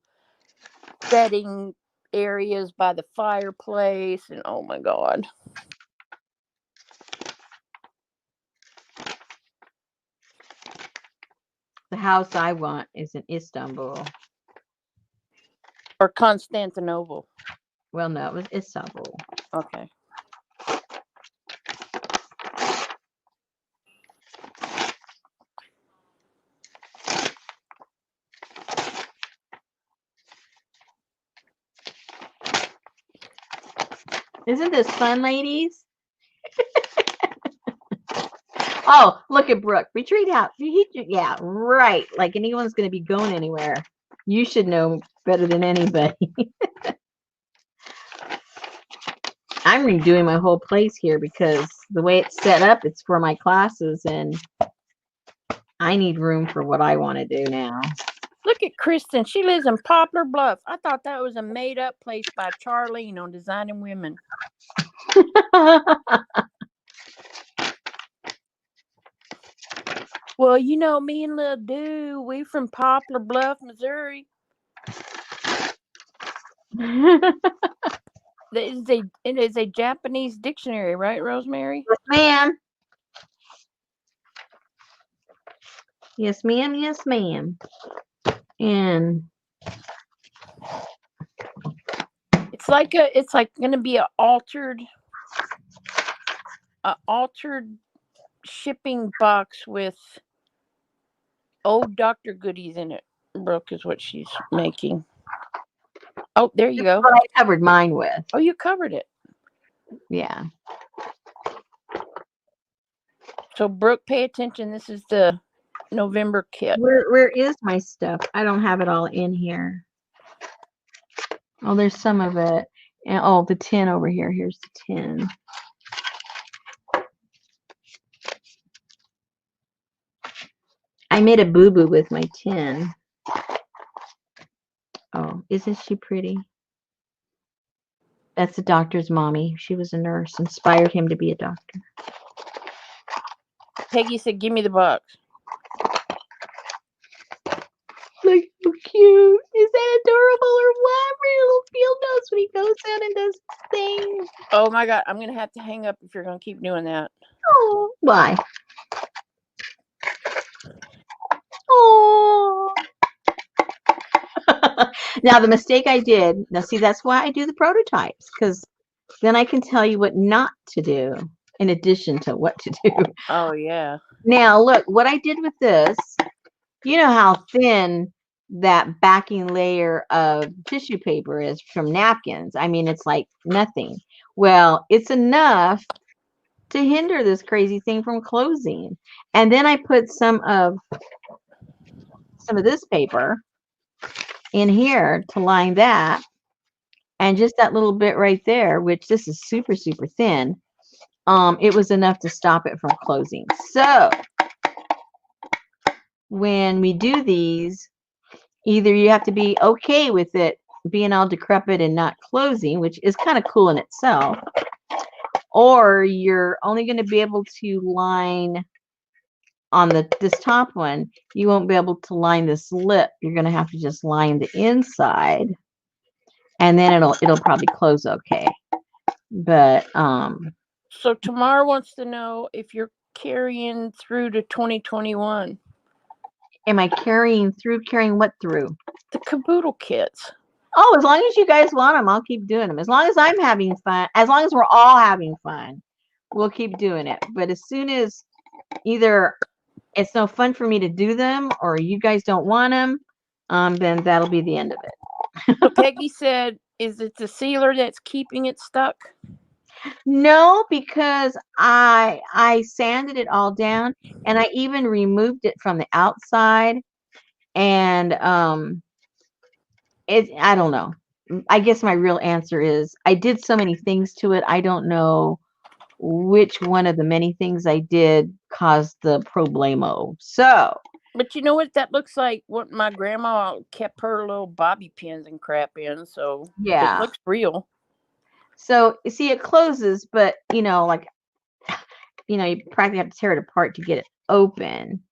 setting areas by the fireplace, and oh my God.
The house I want is in Istanbul.
Or Constantinople.
Well, no, it was Istanbul.
Okay.
Isn't this fun, ladies? Oh, look at Brooke. Retreat out. Yeah, right. Like anyone's going to be going anywhere. You should know better than anybody. I'm redoing my whole place here because the way it's set up, it's for my classes, and I need room for what I want to do now.
Look at Kristen. She lives in Poplar Bluff. I thought that was a made-up place by Charlene on Designing Women. Well, me and Lil Doo, we from Poplar Bluff, Missouri. It is a Japanese dictionary, right, Rosemary?
Yes, ma'am. Yes, ma'am. Yes, ma'am. And
it's like going to be an altered shipping box with old Dr. goodies in it. Brooke is what she's making. Oh, there you go.
What I covered mine with.
Oh, you covered it.
Yeah.
So, Brooke, pay attention. This is the November kit.
Where is my stuff? I don't have it all in here. Oh, there's some of it. And oh, the tin over here. Here's the tin. I made a boo-boo with my tin. Oh, isn't she pretty? That's the doctor's mommy. She was a nurse. Inspired him to be a doctor.
Peggy said, give me the box.
Look how cute. Is that adorable or what? Little field notes when he goes out and does things.
Oh my God. I'm going to have to hang up if you're going to keep doing that.
Oh, why? Oh. Now, the mistake I did, now see, that's why I do the prototypes, because then I can tell you what not to do in addition to what to do.
Oh, yeah.
Now, look, what I did with this, you know how thin that backing layer of tissue paper is from napkins. I mean, it's like nothing. Well, it's enough to hinder this crazy thing from closing. And then I put some of this paper in here to line that. And just that little bit right there, which this is super, super thin, it was enough to stop it from closing. So when we do these, either you have to be okay with it being all decrepit and not closing, which is kind of cool in itself, or you're only going to be able to line on this top one. You won't be able to line this lip. You're going to have to just line the inside, and then it'll probably close okay. But
So Tamar wants to know if you're carrying through to 2021.
am I carrying what through?
The caboodle kits.
Oh, as long as you guys want them, I'll keep doing them. As long as I'm having fun, as long as we're all having fun, we'll keep doing it. But as soon as either it's no fun for me to do them or you guys don't want them, then that'll be the end of it.
So Peggy said, is it the sealer that's keeping it stuck?
No, because I sanded it all down and I even removed it from the outside, and I don't know. I guess my real answer is I did so many things to it. I don't know which one of the many things I did caused the problemo. So,
But you know what? That looks like what my grandma kept her little bobby pins and crap in. So
yeah.
it looks real.
So, you see, it closes, but like, you practically have to tear it apart to get it open.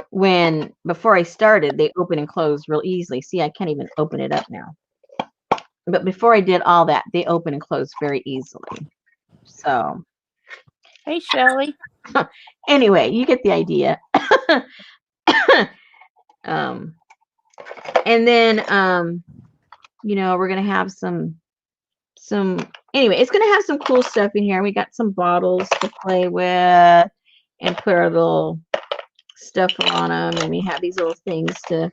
When before I started, they open and close real easily. See, I can't even open it up now. But before I did all that, they open and close very easily. So,
Hey, Shelly.
anyway, you get the idea. And then we're gonna have some anyway, it's gonna have some cool stuff in here. We got some bottles to play with and put our little stuff on them, and we have these little things to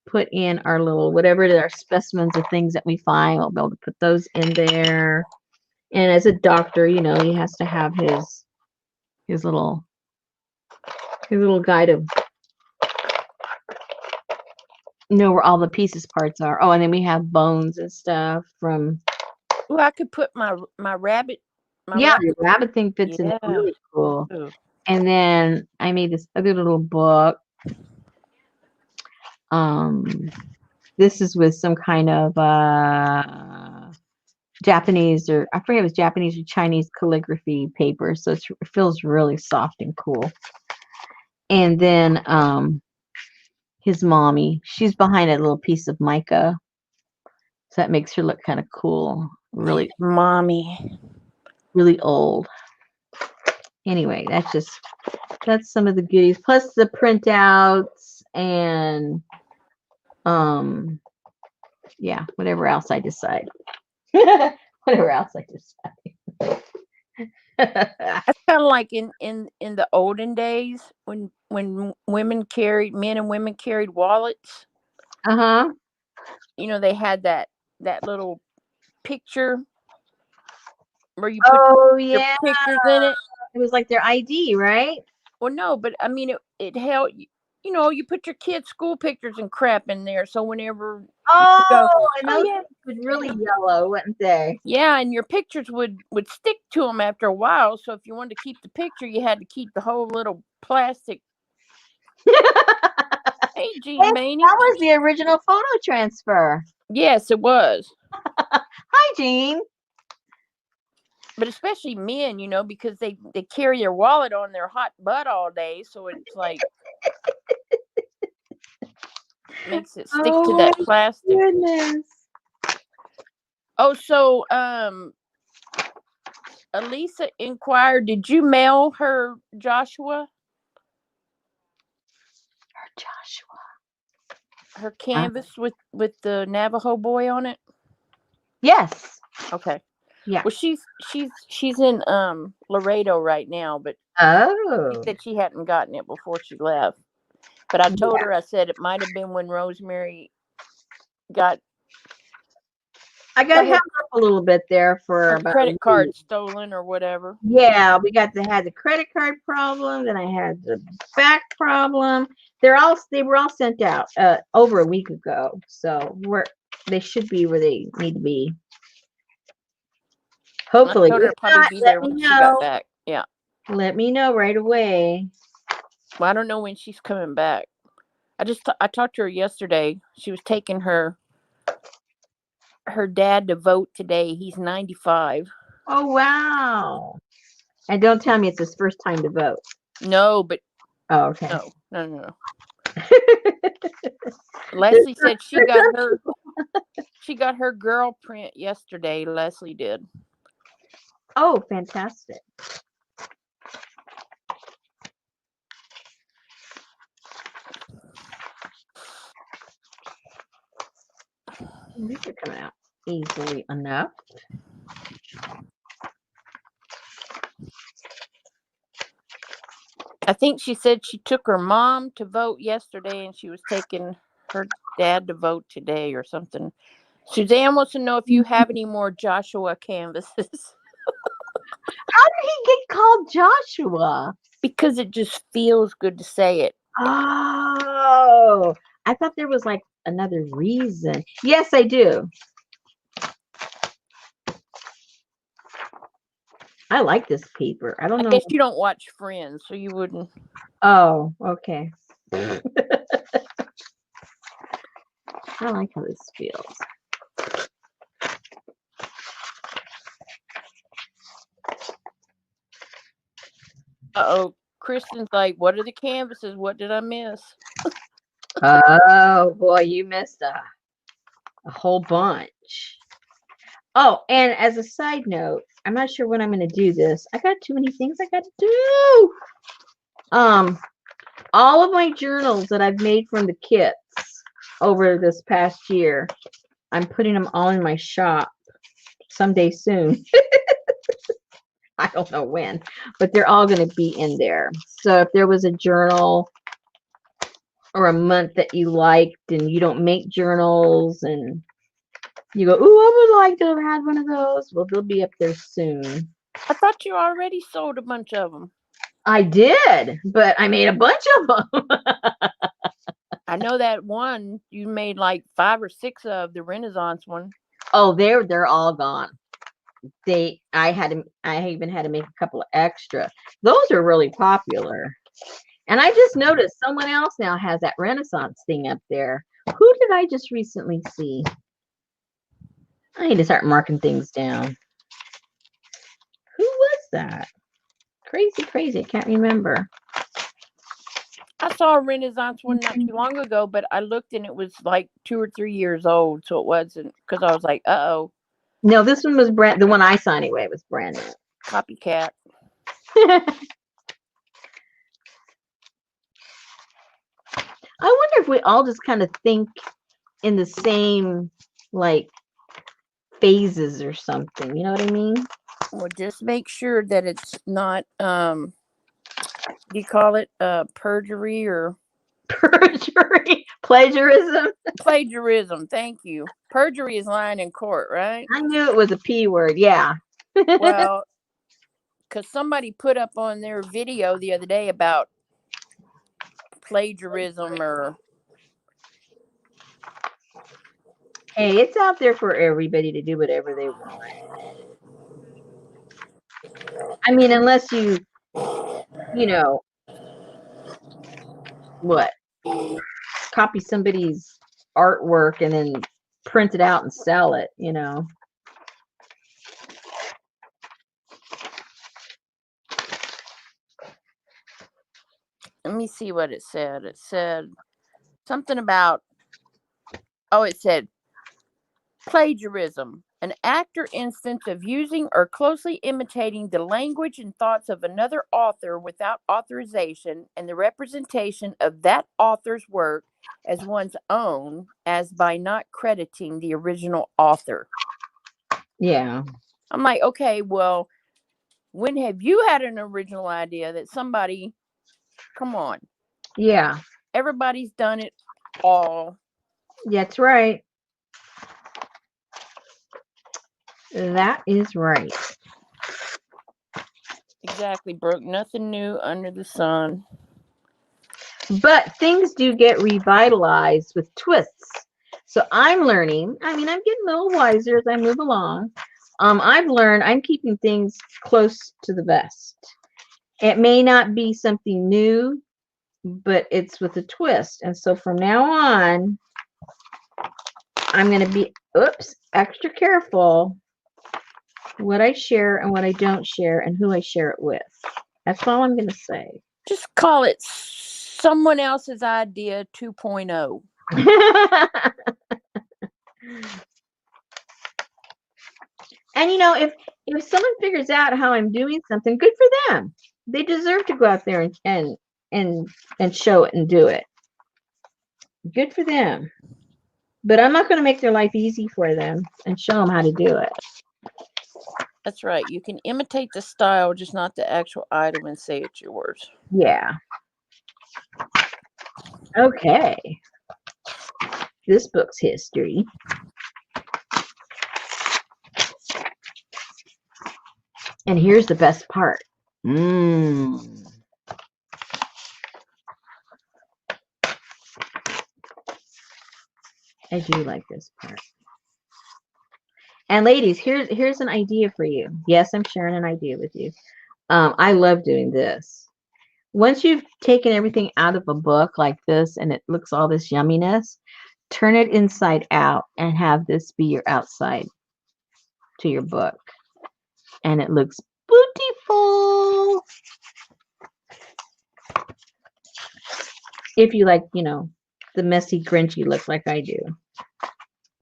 put in our little whatever it is, our specimens of things that we find. We'll be able to put those in there. And as a doctor, he has to have his little guide of know where all the pieces parts are. Oh, and then we have bones and stuff from.
Oh, I could put my rabbit.
Your rabbit thing fits in there really cool. Ooh. And then I made this other little book. This is with some kind of Japanese, or I forget if it was Japanese or Chinese calligraphy paper. So it feels really soft and cool. And then his mommy, she's behind a little piece of mica. So that makes her look kind of cool. Really,
mommy.
Really old. Anyway, that's some of the goodies, plus the printouts and whatever else I decide. Whatever else I decide.
That's kind of like in the olden days when men and women carried wallets. They had that little picture where you put your pictures in it.
It was like their ID, right?
Well, no, but I mean it held. You put your kids' school pictures and crap in there, so whenever
and those were really yellow, wouldn't they?
Yeah, and your pictures would stick to them after a while. So if you wanted to keep the picture, you had to keep the whole little plastic. Hey, Jean Maney.
That was the original photo transfer.
Yes, it was.
Hi, Jean.
But especially men, because they carry their wallet on their hot butt all day, so it's like makes it stick to that plastic.
Goodness.
Oh, so Elisa inquired, did you mail her Joshua? Her canvas with the Navajo boy on it?
Yes.
Okay.
Yeah.
Well, she's in Laredo right now, but she said she hadn't gotten it before she left. But I told her, I said it might have been when Rosemary got.
I got held up a little bit there for about
credit card stolen or whatever.
Yeah, we had the credit card problem, then I had the back problem. They were all sent out over a week ago. So they should be where they need to be.
I
Hopefully.
told her
If
to probably
not,
be
let
there
me
when she got
know.
back. Yeah.
Let me know right away.
Well, I don't know when she's coming back. I talked to her yesterday. She was taking her dad to vote today. He's 95.
Oh, wow. And don't tell me it's his first time to vote.
No, but
Oh, okay.
no. Leslie said she got her girl print yesterday. Leslie did.
Oh, fantastic. These are coming out easily enough.
I think she said she took her mom to vote yesterday and she was taking her dad to vote today or something. Suzanne wants to know if you have any more Joshua canvases.
How did he get called Joshua?
Because it just feels good to say it.
Oh, I thought there was like another reason. Yes, I do. I like this paper. I don't know.
I guess you don't watch Friends, so you wouldn't.
Oh, okay. I like how this feels.
Uh-oh. Kristen's like, what are the canvases? What did I miss?
Oh, boy, you missed a whole bunch. Oh, and as a side note, I'm not sure when I'm going to do this. I got too many things I got to do. All of my journals that I've made from the kits over this past year, I'm putting them all in my shop someday soon. I don't know when, but they're all going to be in there. So if there was a journal or a month that you liked and you don't make journals and you go, ooh, I would like to have had one of those, well, they'll be up there soon.
I thought you already sold a bunch of them.
I did, but I made a bunch of them.
I know that one you made like 5 or 6 of, the Renaissance one.
Oh, they're all gone. I even had to make a couple of extra. Those are really popular. And I just noticed someone else now has that Renaissance thing up there. Who did I just recently see? I need to start marking things down. Who was that? Crazy. I can't remember.
I saw a Renaissance one not too long ago, but I looked and it was like 2 or 3 years old, so it wasn't, because I was like, uh-oh.
No, this one was the one I saw anyway was brand new.
Copycat.
I wonder if we all just kind of think in the same like phases or something. You know what I mean?
Well, just make sure that it's not do you call it perjury or
Perjury, plagiarism.
plagiarism? Thank you. Perjury is lying in court, right?
I knew it was a P word. Yeah.
Well, because somebody put up on their video the other day about plagiarism or.
Hey, it's out there for everybody to do whatever they want. I mean, unless you know, what? Copy somebody's artwork and then print it out and sell it, you know.
Let me see what it said. It said something about, it said plagiarism, an act or instance of using or closely imitating the language and thoughts of another author without authorization and the representation of that author's work as one's own, as by not crediting the original author.
Yeah.
I'm like, okay, well, when have you had an original idea that somebody, come on.
Yeah.
Everybody's done it all.
That's right. That is right.
Exactly, Brooke. Nothing new under the sun.
But things do get revitalized with twists. So I'm learning. I mean, I'm getting a little wiser as I move along. I've learned I'm keeping things close to the vest. It may not be something new, but it's with a twist. And so from now on, I'm going to be, extra careful what I share and what I don't share and who I share it with. That's all I'm going to say.
Just call it someone else's idea 2.0.
And if someone figures out how I'm doing something, good for them. They deserve to go out there and show it and do it. Good for them. But I'm not going to make their life easy for them and show them how to do it.
That's right. You can imitate the style, just not the actual item, and say it's yours.
Yeah. Okay. This book's history. And here's the best part. I do like this part. And ladies, here's an idea for you. Yes, I'm sharing an idea with you. I love doing this. Once you've taken everything out of a book like this and it looks all this yumminess, turn it inside out and have this be your outside to your book. And it looks beautiful. If you like, the messy, grinchy look like I do.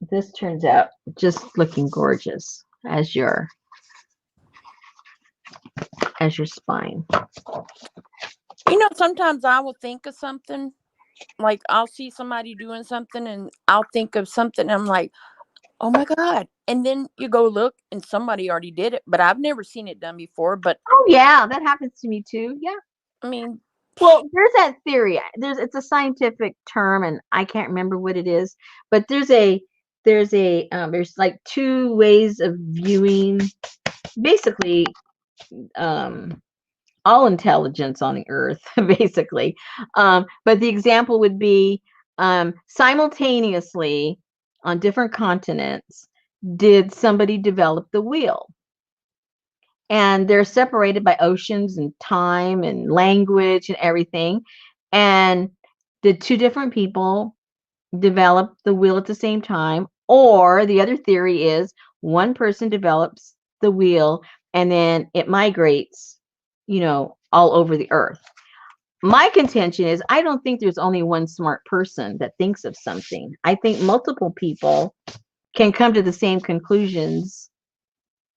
This turns out just looking gorgeous as your spine.
Sometimes I will think of something, like I'll see somebody doing something and I'll think of something and I'm like, oh my God. And then you go look and somebody already did it, but I've never seen it done before. But
oh yeah, that happens to me too. Yeah.
I mean,
well, there's that theory. It's a scientific term and I can't remember what it is, but there's like two ways of viewing basically all intelligence on the earth, basically. But the example would be simultaneously on different continents, did somebody develop the wheel? And they're separated by oceans and time and language and everything. And did two different people develop the wheel at the same time? Or the other theory is one person develops the wheel and then it migrates, all over the earth. My contention is I don't think there's only one smart person that thinks of something. I think multiple people can come to the same conclusions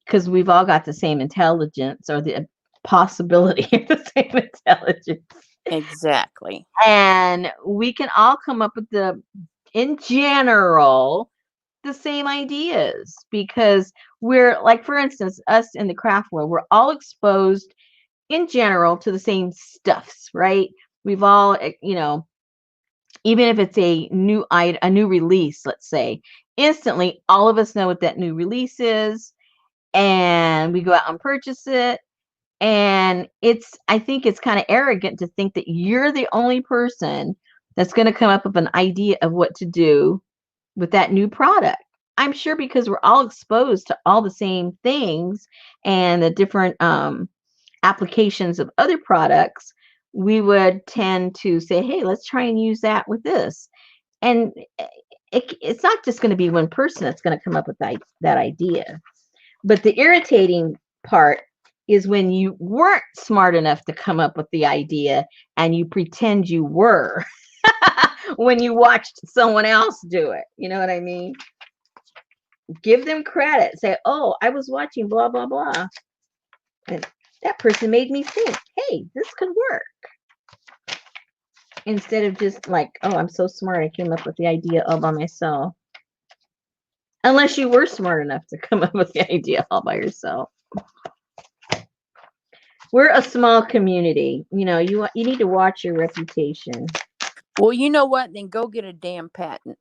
because we've all got the same intelligence or the possibility of the same intelligence.
Exactly.
And we can all come up with in general, the same ideas because we're like, for instance, us in the craft world, we're all exposed in general to the same stuffs, right? We've all, even if it's a new release, let's say, instantly all of us know what that new release is and we go out and purchase it. And I think it's kind of arrogant to think that you're the only person that's going to come up with an idea of what to do with that new product. I'm sure because we're all exposed to all the same things and the different applications of other products, we would tend to say, hey, let's try and use that with this. And it's not just going to be one person that's going to come up with that idea. But the irritating part is when you weren't smart enough to come up with the idea and you pretend you were when you watched someone else do it. You know what I mean? Give them credit. Say, oh, I was watching blah, blah, blah. And that person made me think, hey, this could work. Instead of just like, oh, I'm so smart, I came up with the idea all by myself. Unless you were smart enough to come up with the idea all by yourself. We're a small community. You need to watch your reputation.
Well, you know what? Then go get a damn patent.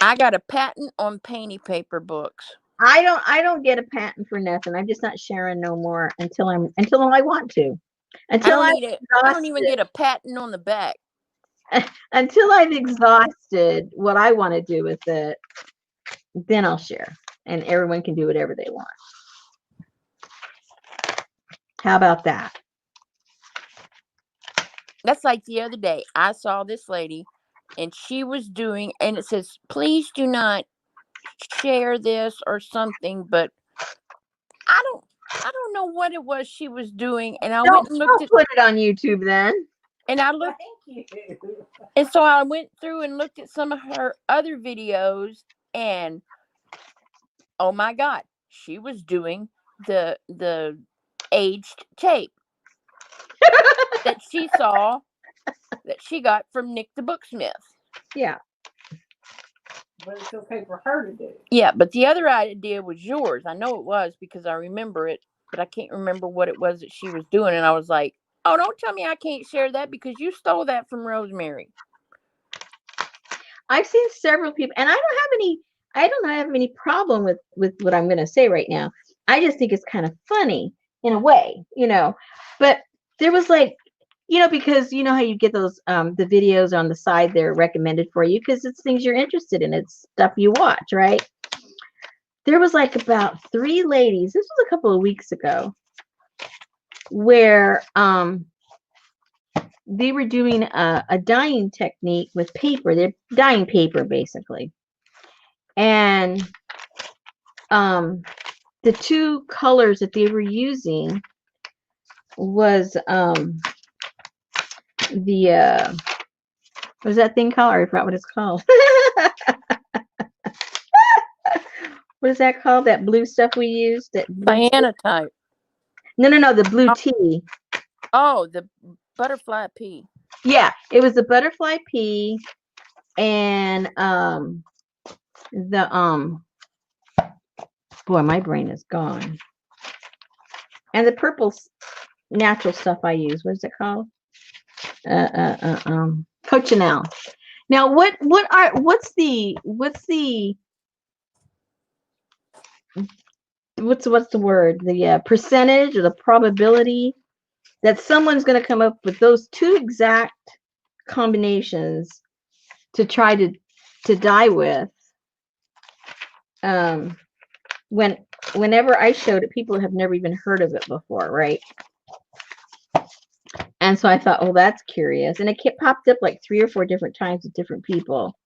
I got a patent on painty paper books.
I don't get a patent for nothing. I'm just not sharing no more until I want to.
I don't even get a patent on the back.
until I've exhausted what I want to do with it, then I'll share. And everyone can do whatever they want. How about that?
That's like the other day. I saw this lady and she was doing, and it says, please do not share this or something, but I don't know what it was she was doing, and I went and looked
Don't
at,
put it on YouTube then.
and I looked, and so I went through and looked at some of her other videos, and oh my God, she was doing the aged tape that she saw that she got from Nick the Booksmith.
Yeah.
But it's okay for her to do.
Yeah, but the other idea was yours. I know it was because I remember it, but I can't remember what it was that she was doing. And I was like, oh, don't tell me I can't share that because you stole that from Rosemary.
I've seen several people, and I don't have any problem with what I'm going to say right now. I just think it's kind of funny in a way, but there was like, because you know how you get those the videos on the side, they're recommended for you because it's things you're interested in, it's stuff you watch, right? There was like about 3 ladies, this was a couple of weeks ago, where they were doing a dyeing technique with paper. They're dyeing paper basically, and the 2 colors that they were using was the what is that thing called? I forgot what it's called. What is that called? That blue stuff we use? That blue
Cyanotype.
No, the blue tea.
Oh, the butterfly pea.
Yeah, it was the butterfly pea, and the boy, my brain is gone. And the purple natural stuff I use. What is it called? Cochineal. Now, what's the word? The percentage or the probability that someone's going to come up with those 2 exact combinations to try to dye with. Whenever I showed it, people have never even heard of it before, right? And so I thought, oh, that's curious. And it popped up like 3 or 4 different times with different people.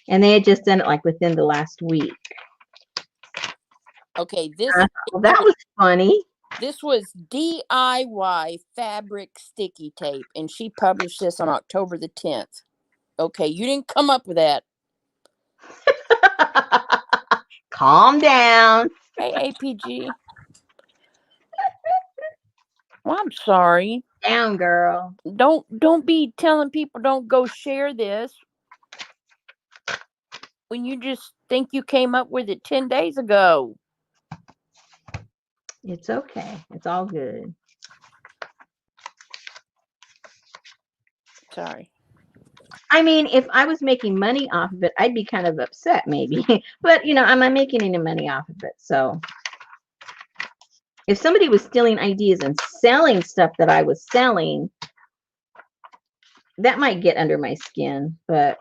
And they had just done it like within the last week.
Okay,
well, that was funny.
This was DIY fabric sticky tape, and she published this on October the 10th. Okay, you didn't come up with that.
Calm down.
Hey, APG. Well, I'm sorry.
Down, girl.
Don't be telling people don't go share this when you just think you came up with it 10 days ago.
It's okay. It's all good.
Sorry.
I mean, if I was making money off of it, I'd be kind of upset maybe. But, I'm not making any money off of it. So if somebody was stealing ideas and selling stuff that I was selling, that might get under my skin. But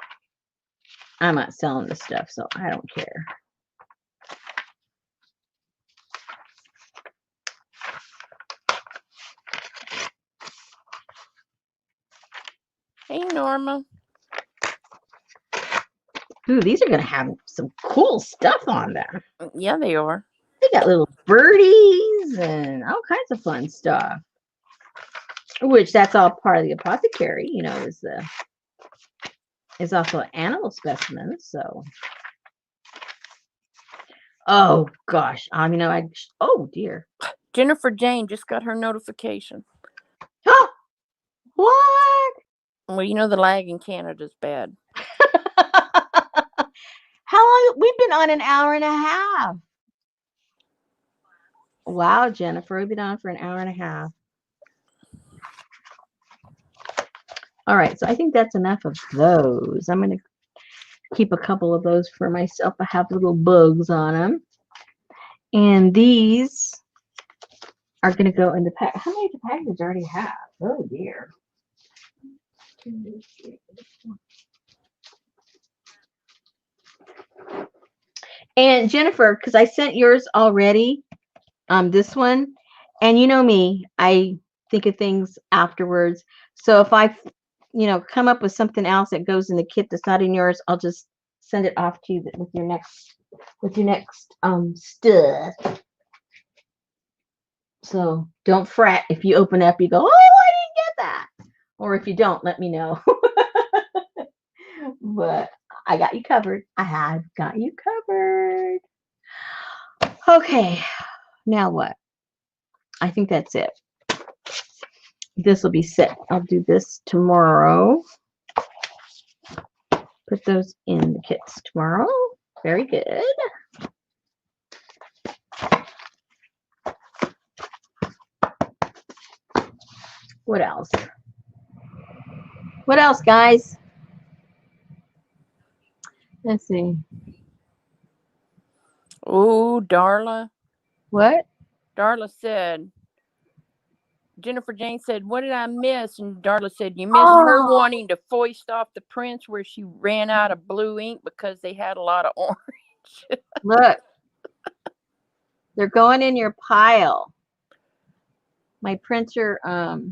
I'm not selling the stuff, so I don't care.
Hey, Norma.
Ooh, these are going to have some cool stuff on them.
Yeah, they are.
They got little birdies and all kinds of fun stuff. Which that's all part of the apothecary, is also animal specimens. So, oh gosh, oh dear.
Jennifer Jane just got her notification.
Oh, what?
Well, the lag in Canada's bad.
How long? We've been on an hour and a half. Wow, Jennifer, we've been on for an hour and a half. All right, so I think that's enough of those. I'm going to keep a couple of those for myself. I have little bugs on them. And these are going to go in the pack. How many packages do I already have? Oh, dear. And Jennifer, because I sent yours already, this one, and you know me, I think of things afterwards. So if I, come up with something else that goes in the kit that's not in yours, I'll just send it off to you with your next stuff. So don't fret if you open up, you go, oh, I didn't get that. Or if you don't, let me know. But I got you covered. I have got you covered. Okay, now what? I think that's it. This will be set. I'll do this tomorrow. Put those in the kits tomorrow. Very good. What else? What else, guys? Let's see.
Oh, Darla.
What?
Darla said, Jennifer Jane said, what did I miss? And Darla said, you missed her wanting to foist off the prints where she ran out of blue ink because they had a lot of orange.
Look. They're going in your pile. My printer had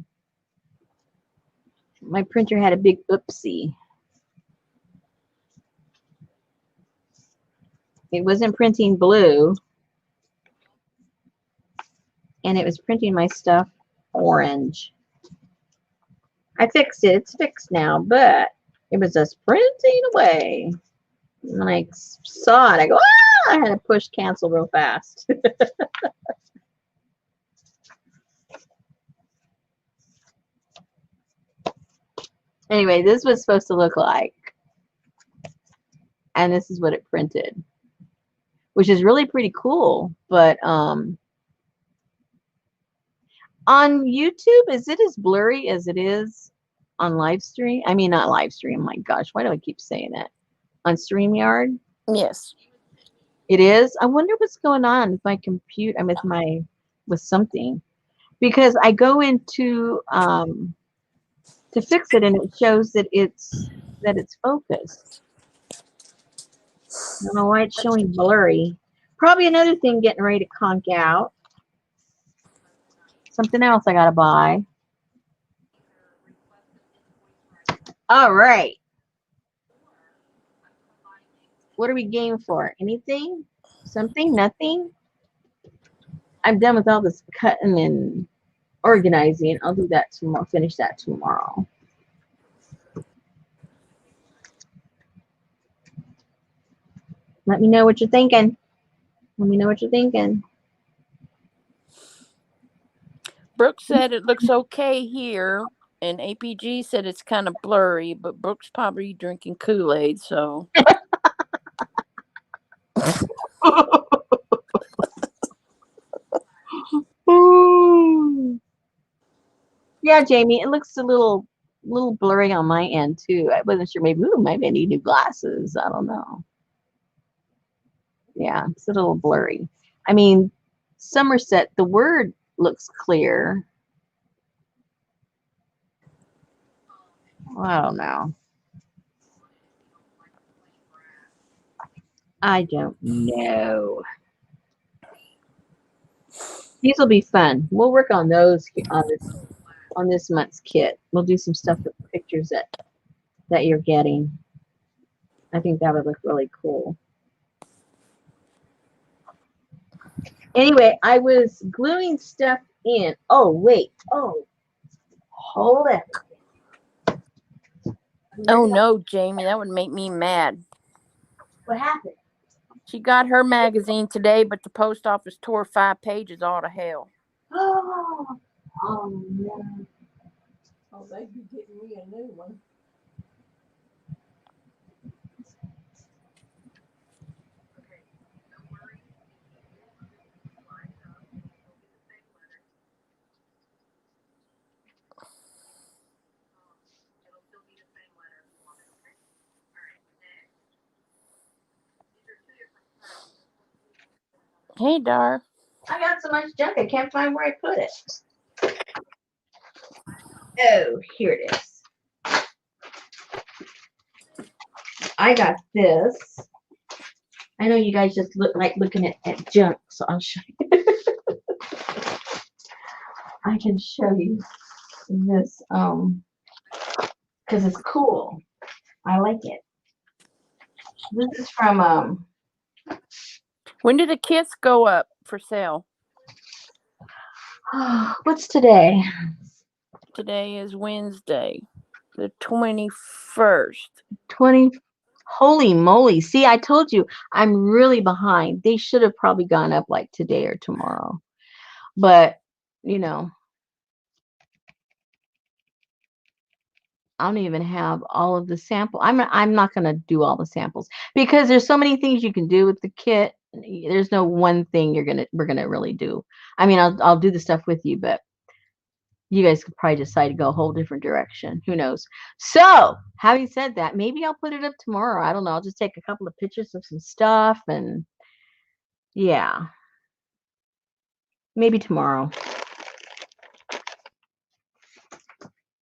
a big oopsie. It wasn't printing blue. And it was printing my stuff orange. I fixed it. It's fixed now, but it was just printing away. And when I saw it, I go, ah! I had to push cancel real fast. Anyway, this was supposed to look like. And this is what it printed. Which is really pretty cool. But on YouTube, is it as blurry as it is on live stream? I mean, not live stream. My gosh, why do I keep saying that? On StreamYard?
Yes.
It is? I wonder what's going on with my computer, with something. Because I go into to fix it and it shows that it's focused. I don't know why it's showing blurry. Probably another thing getting ready to conk out. Something else I gotta buy. All right. What are we game for? Anything? Something? Nothing? I'm done with all this cutting and organizing. I'll do that tomorrow. Finish that tomorrow. Let me know what you're thinking. Let me know what you're thinking.
Brooke said it looks okay here. And APG said it's kind of blurry, but Brooke's probably drinking Kool-Aid, so.
Yeah, Jamie, it looks a little blurry on my end too. I wasn't sure. Maybe I need new glasses. I don't know. Yeah, it's a little blurry. I mean, Somerset, the word looks clear. Well, I don't know. I don't know. These will be fun. We'll work on those on this month's kit. We'll do some stuff with pictures that you're getting. I think that would look really cool. Anyway, I was gluing stuff in. Oh, wait. Oh, hold it.
Oh, no, Jamie, that would make me mad.
What happened?
She got her magazine today, but the post office tore 5 pages all to hell.
Oh, no.
Oh, they'd be getting me a new one.
Hey, Dar.
I got so much junk, I can't find where I put it. Oh, here it is. I got this. I know you guys just like looking at junk, so I'll show you. I can show you this because it's cool. I like it. This is from
When do the kits go up for sale?
what's today?
Today is Wednesday, the 21st.
20. Holy moly. See, I told you I'm really behind. They should have probably gone up like today or tomorrow. But, you know, I don't even have all of the sample. I'm not going to do all the samples because there's so many things you can do with the kit. There's no one thing we're going to really do. I mean, I'll do the stuff with you, but you guys could probably decide to go a whole different direction. Who knows? So, having said that, maybe I'll put it up tomorrow. I don't know. I'll just take a couple of pictures of some stuff and yeah, maybe tomorrow.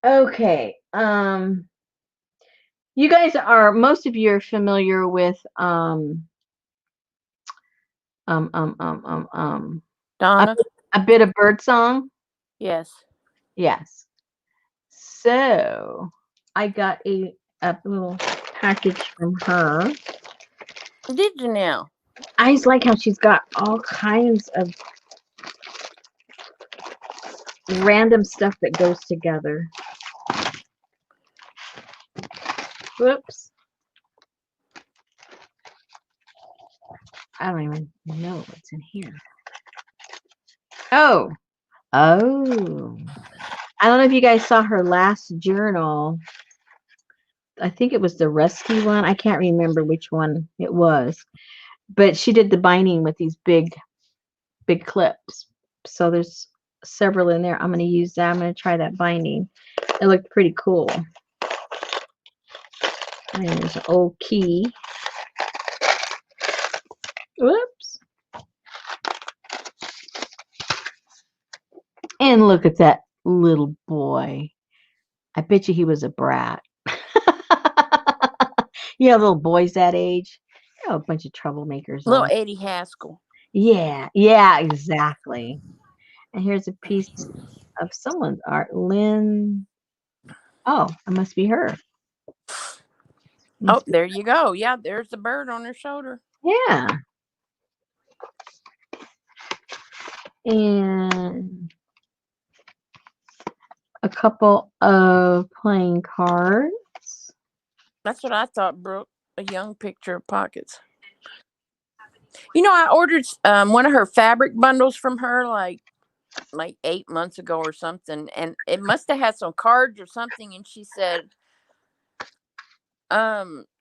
Okay. You guys most of you are familiar with
Donna?
a bit of bird song.
Yes.
Yes. So I got a little package from her.
Did you now?
I just like how she's got all kinds of random stuff that goes together. Whoops. I don't even know what's in here. Oh. I don't know if you guys saw her last journal. I think it was the Rusty one. I can't remember which one it was. But she did the binding with these big clips. So there's several in there. I'm going to use that. I'm going to try that binding. It looked pretty cool. And there's an old key. Whoops. And look at that little boy. I bet you he was a brat. You know, little boys that age. You know, a bunch of troublemakers.
Little Eddie Haskell.
Yeah, exactly. And here's a piece of someone's art. Lynn. Oh, it must be her.
Oh, there you go. Yeah, there's the bird on her shoulder.
Yeah. And a couple of playing cards.
That's what I thought, Brooke. A young picture of pockets. You know, I ordered one of her fabric bundles from her like 8 months ago or something, and it must have had some cards or something. And she said,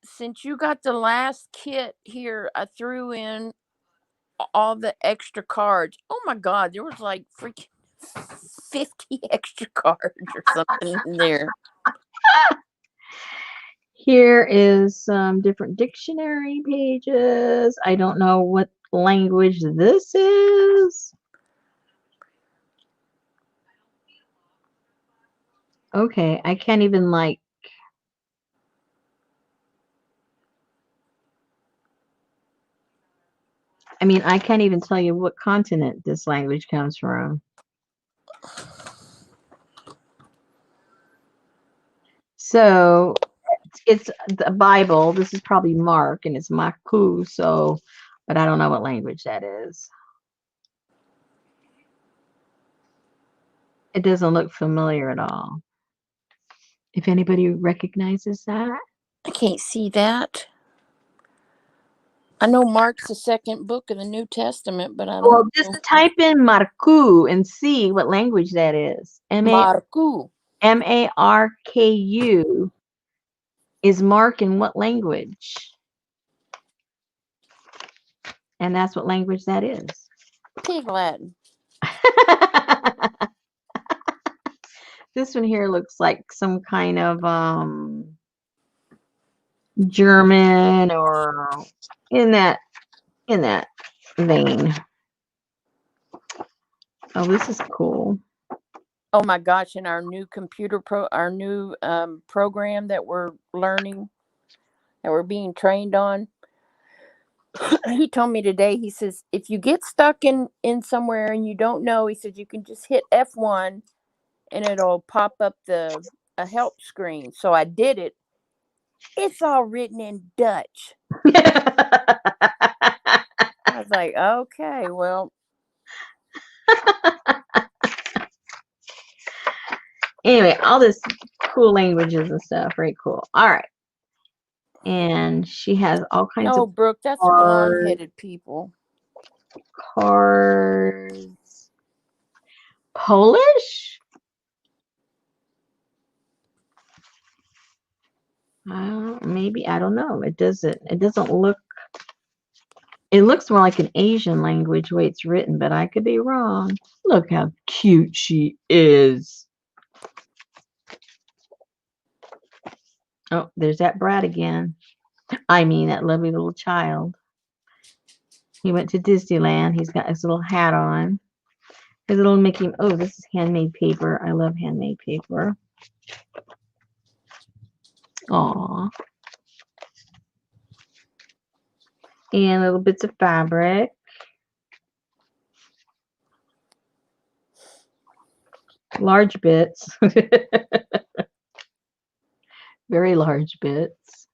since you got the last kit here, I threw in all the extra cards. Oh my God, there was like freaking 50 extra cards or something in there.
Here is some different dictionary pages. I don't know what language this is. Okay, I can't even like. I mean, I can't even tell you what continent this language comes from. So it's the Bible. This is probably Mark, and it's Maku. So, but I don't know what language that is. It doesn't look familiar at all. If anybody recognizes that.
I can't see that. I know Mark's the second book of the New Testament, but I don't know.
Just type in Marku and see what language that is.
Marku.
Marku. Is Mark in what language? And that's what language that is.
Pig Latin.
This one here looks like some kind of German or in that vein. Oh, this is cool.
Oh my gosh! In our new program that we're learning, that we're being trained on. He told me today, he says, if you get stuck in somewhere and you don't know, he says, you can just hit F1 and it'll pop up a help screen. So I did it. It's all written in Dutch. I was like, okay, well.
Anyway, all this cool languages and stuff. Very cool. All right. And she has all kinds
No,
of
Brooke, that's blonde-headed people.
Cards. Polish? Maybe, I don't know. It doesn't look, it looks more like an Asian language the way it's written, but I could be wrong. Look how cute she is. Oh, there's that brat again. I mean, that lovely little child. He went to Disneyland. He's got his little hat on. His little Mickey. Oh, this is handmade paper. I love handmade paper. Aw. And little bits of fabric. Large bits. Very large bits.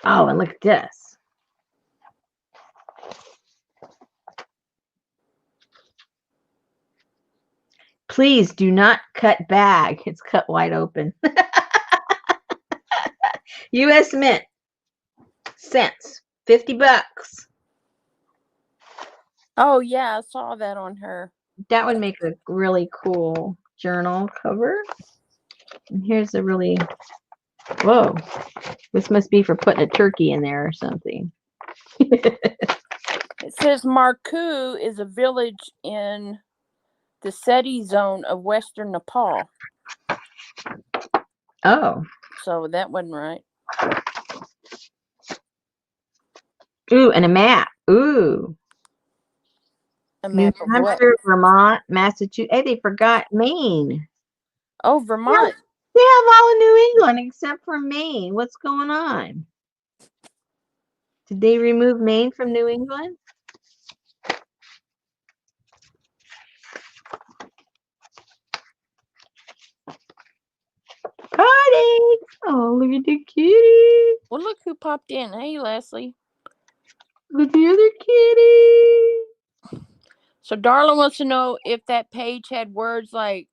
Oh, and look at this. Please do not cut bag. It's cut wide open. U.S. Mint. Cents. $50.
Oh, yeah, I saw that on her.
That would make a really cool journal cover. And here's a really, whoa, this must be for putting a turkey in there or something.
It says Marku is a village in the Seti zone of western Nepal.
Oh.
So that wasn't right.
Ooh, and a map. Ooh.
A map
New
of
Hampshire,
what?
Vermont, Massachusetts. Hey, they forgot Maine.
Oh, Vermont.
They have all of New England except for Maine. What's going on? Did they remove Maine from New England? Party! Oh, look at the kitty.
Well, look who popped in. Hey, Leslie.
Look at the other kitty.
So Darla wants to know if that page had words like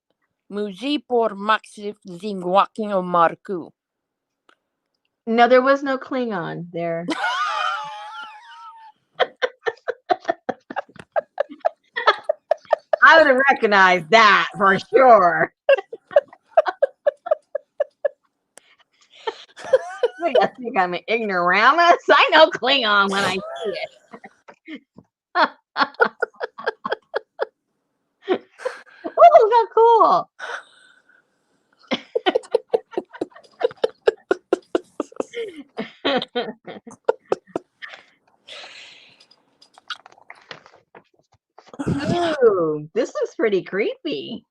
Muzi por Maxif Zingwaking o Marku.
No, there was no Klingon there. I would have recognized that for sure. I think I'm an ignoramus. I know Klingon when I see it. Oh, how cool. Ooh, this looks pretty creepy.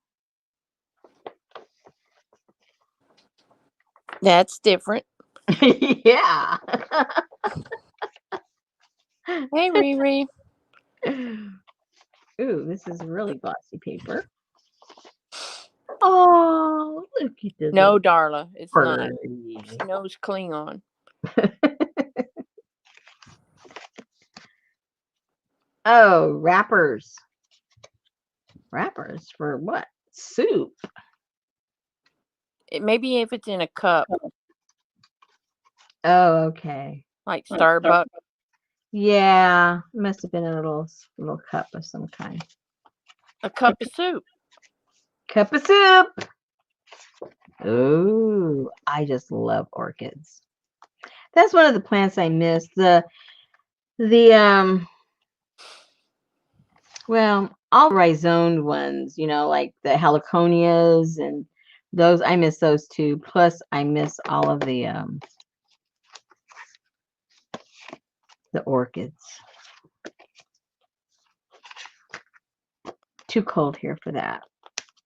That's different.
Yeah.
Hey, Riri.
Ooh, this is really glossy paper. Oh, look at this.
No, Darla, it's
bird.
not. She knows Klingon.
Oh, wrappers. Wrappers for what? Soup.
Maybe if it's in a cup.
Oh, okay.
Like Starbucks.
Yeah, must have been a little cup of some kind.
A cup of soup.
Cup of soup. Ooh, I just love orchids. That's one of the plants I miss. Well, all rhizome ones, you know, like the heliconias and those. I miss those too. Plus, I miss all of the orchids. Too cold here for that.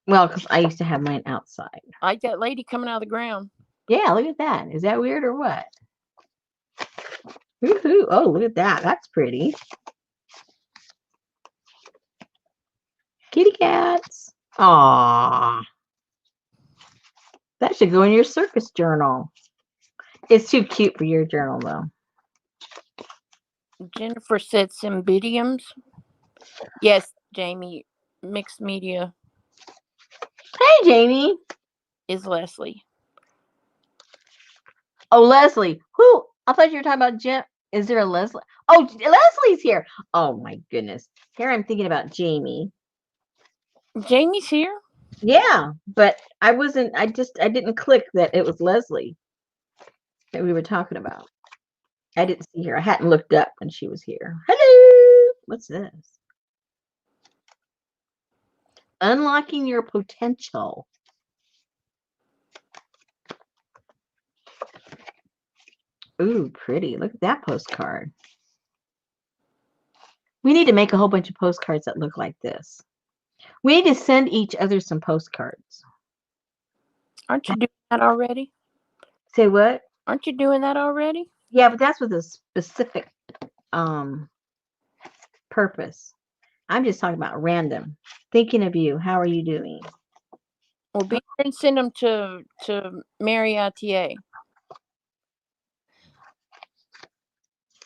Well, because I used to have mine outside.
I like that lady coming out of the ground.
Yeah, look at that. Is that weird or what? Woohoo. Oh, look at that. That's pretty. Kitty cats. Aww. That should go in your circus journal. It's too cute for your journal, though.
Jennifer said Cymbidiums. Yes, Jamie. Mixed media
Hey, Jamie.
is Leslie.
Oh, Leslie. Who? I thought you were talking about Jim. Is there a Leslie? Oh, Leslie's here. Oh, my goodness. Here I'm thinking about Jamie.
Jamie's here?
Yeah, but I didn't click that it was Leslie that we were talking about. I didn't see her. I hadn't looked up when she was here. Hello. What's this? Unlocking your potential. Ooh, pretty. Look at that postcard. We need to make a whole bunch of postcards that look like this. We need to send each other some postcards.
Aren't you doing that already?
Say what?
Aren't you doing that already?
Yeah, but that's with a specific purpose. I'm just talking about random. Thinking of you. How are you doing?
Well, be sure and send them to Mary ITA.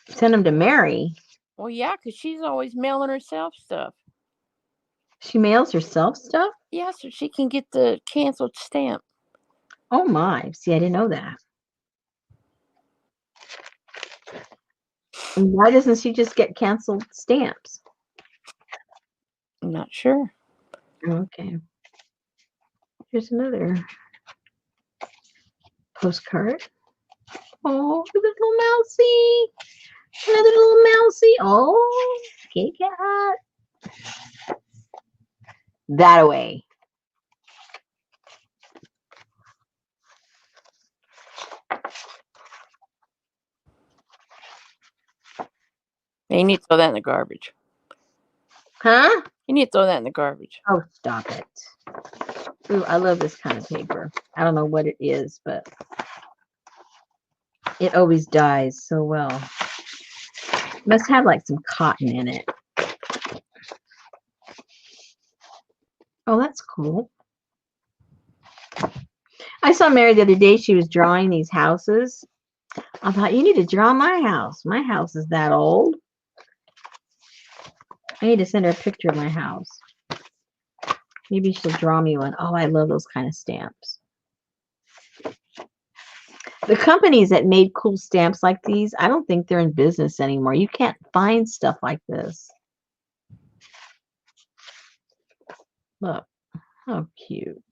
Send them to Mary.
Well, yeah, because she's always mailing herself stuff.
She mails herself stuff?
Yeah, so she can get the canceled stamp.
Oh my. See, I didn't know that. And why doesn't she just get canceled stamps?
I'm not sure.
Okay. Here's another postcard. Oh, look at the little mousy. Another little mousy. Oh, kitty cat. That away.
You need to throw that in the garbage.
Huh?
You need to throw that in the garbage.
Oh, stop it. Ooh, I love this kind of paper. I don't know what it is, but it always dyes so well. Must have like some cotton in it. Oh, that's cool. I saw Mary the other day. She was drawing these houses. I thought, you need to draw my house. My house is that old. I need to send her a picture of my house. Maybe she'll draw me one. Oh, I love those kind of stamps. The companies that made cool stamps like these, I don't think they're in business anymore. You can't find stuff like this. Look, how cute.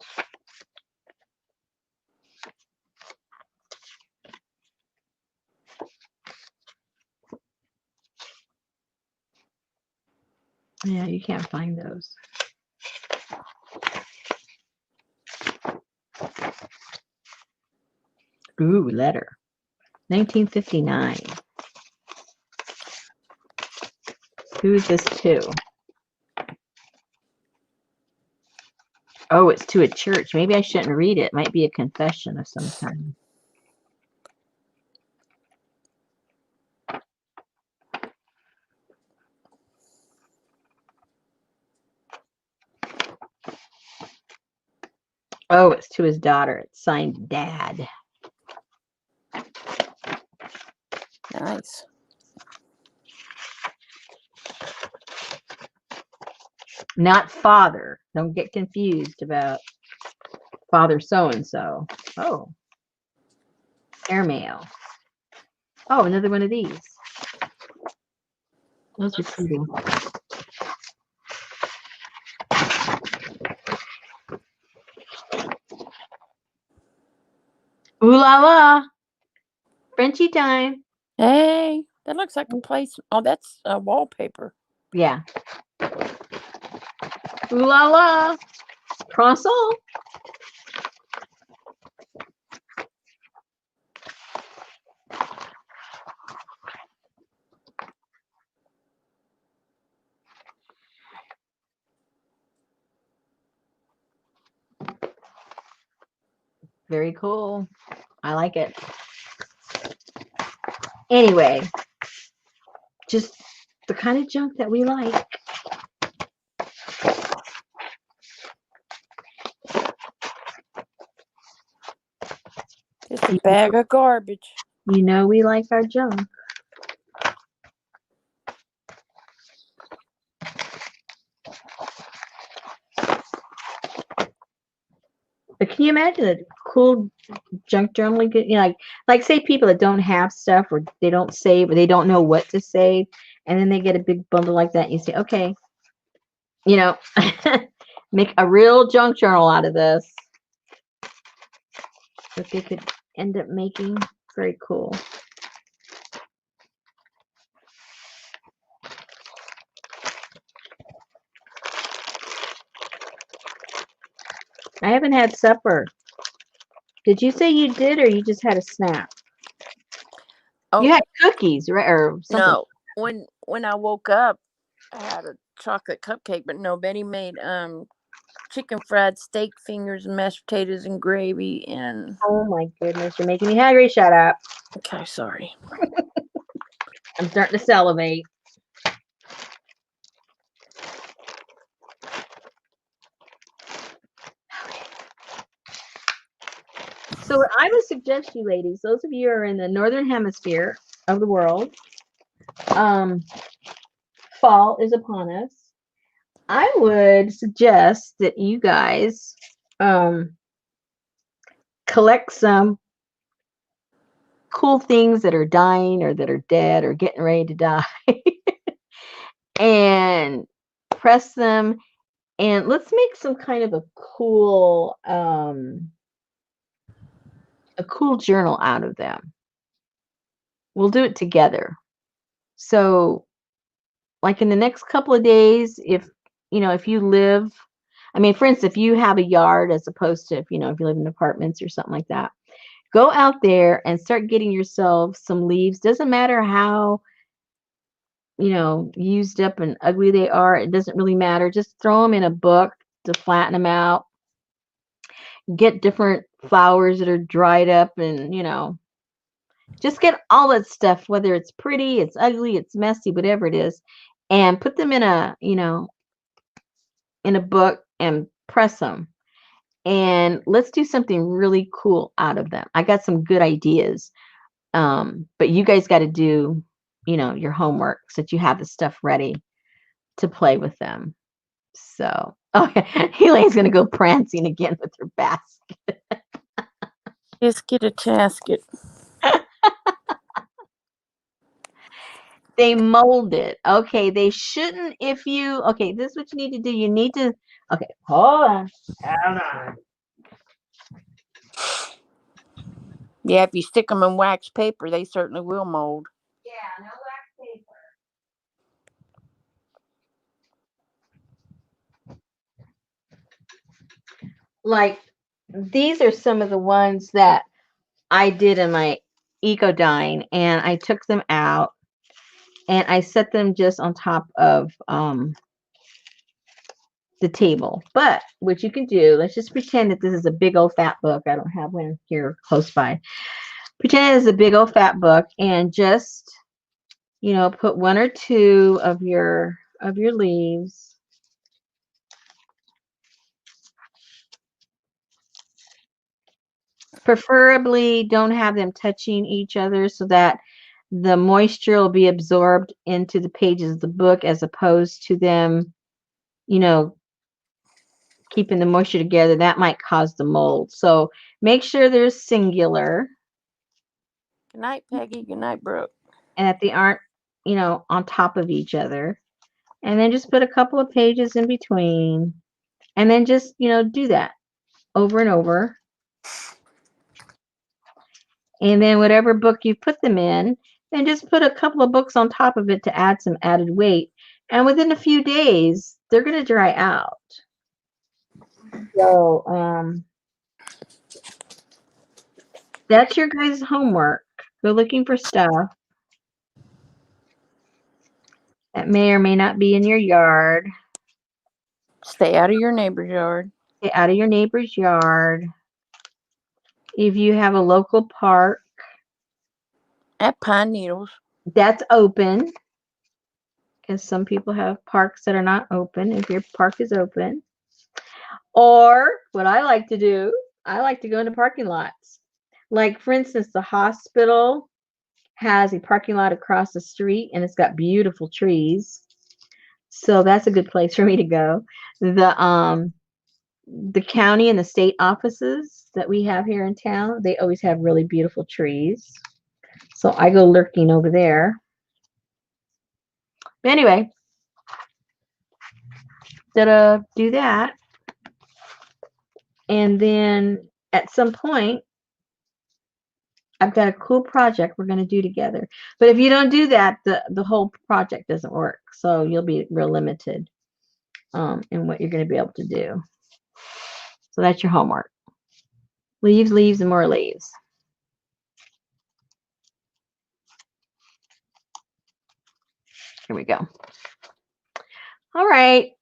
Yeah, you can't find those. Ooh, letter. 1959. Who is this to? Oh, it's to a church. Maybe I shouldn't read it. It might be a confession of some kind. Oh, it's to his daughter. It's signed Dad.
Nice.
Not father. Don't get confused about father so-and-so. Oh. Airmail. Oh, another one of these. Those are pretty. Ooh la la. Frenchy time.
Hey, that looks like a place. Oh, that's wallpaper.
Yeah. Ooh la la. Croissant. Very cool. I like it. Anyway, just the kind of junk that we like.
Just a bag of garbage.
You know we like our junk. But can you imagine a cool junk journal? You know, like say people that don't have stuff or they don't save or they don't know what to save, and then they get a big bundle like that. And you say, okay, you know, make a real junk journal out of this. That they could end up making. Very cool. I haven't had supper. Did you say you did, or you just had a snack?
Oh,
You had cookies, right, or something?
no. When I woke up, I had a chocolate cupcake, but no, Betty made chicken fried steak fingers and mashed potatoes and gravy and.
Oh my goodness, you're making me hungry. Shut up.
Okay, sorry.
I'm starting to salivate. So what I would suggest you ladies, those of you who are in the northern hemisphere of the world, fall is upon us. I would suggest that you guys collect some cool things that are dying or that are dead or getting ready to die and press them, and let's make some kind of a cool journal out of them. We'll do it together. So like in the next couple of days, if you live, I mean, for instance, if you have a yard as opposed to if you live in apartments or something like that, go out there and start getting yourself some leaves. Doesn't matter how used up and ugly they are. It doesn't really matter. Just throw them in a book to flatten them out. Get different flowers that are dried up and just get all that stuff, whether it's pretty, it's ugly, it's messy, whatever it is, and put them in a book and press them. And let's do something really cool out of them. I got some good ideas. But you guys got to do, your homework so that you have the stuff ready to play with them. So, okay, Elaine's going to go prancing again with her basket.
Just get a casket.
They mold it. Okay, they shouldn't. Okay, this is what you need to do. You need to, okay, hold on.
Yeah, if you stick them in wax paper, they certainly will mold.
Yeah, no wax paper. Like, these are some of the ones that I did in my EcoDyne, and I took them out and I set them just on top of the table. But what you can do, let's just pretend that this is a big old fat book. I don't have one here close by. Pretend it's a big old fat book, and just put one or two of your leaves. Preferably don't have them touching each other so that the moisture will be absorbed into the pages of the book, as opposed to them keeping the moisture together. That might cause the mold. So make sure they're singular.
Good night, Peggy. Good night, Brooke.
And that they aren't, on top of each other. And then just put a couple of pages in between. And then just, do that over and over. And then whatever book you put them in, then just put a couple of books on top of it to add some added weight. And within a few days, they're going to dry out. So that's your guys' homework. Go looking for stuff that may or may not be in your yard.
Stay out of your neighbor's yard.
Stay out of your neighbor's yard. If you have a local park
At Pine Needles.
that's open, because some people have parks that are not open, if your park is open. Or what I like to do, I like to go into parking lots. Like, for instance, the hospital has a parking lot across the street and it's got beautiful trees. So that's a good place for me to go. The county and the state offices that we have here in town, they always have really beautiful trees. So I go lurking over there. But anyway, do that. And then at some point, I've got a cool project we're going to do together. But if you don't do that, the whole project doesn't work. So you'll be real limited in what you're going to be able to do. So that's your homework. Leaves, leaves, and more leaves. Here we go. All right.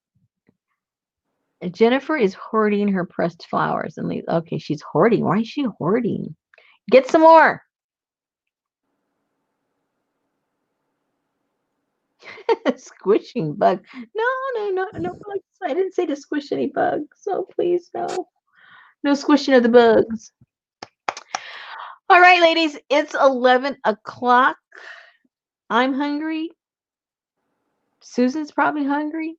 Jennifer is hoarding her pressed flowers and leaves. Okay, she's hoarding. Why is she hoarding? Get some more. Squishing bug. No bugs. I didn't say to squish any bugs. So please, no. No squishing of the bugs. All right, ladies, it's 11 o'clock. I'm hungry. Susan's probably hungry.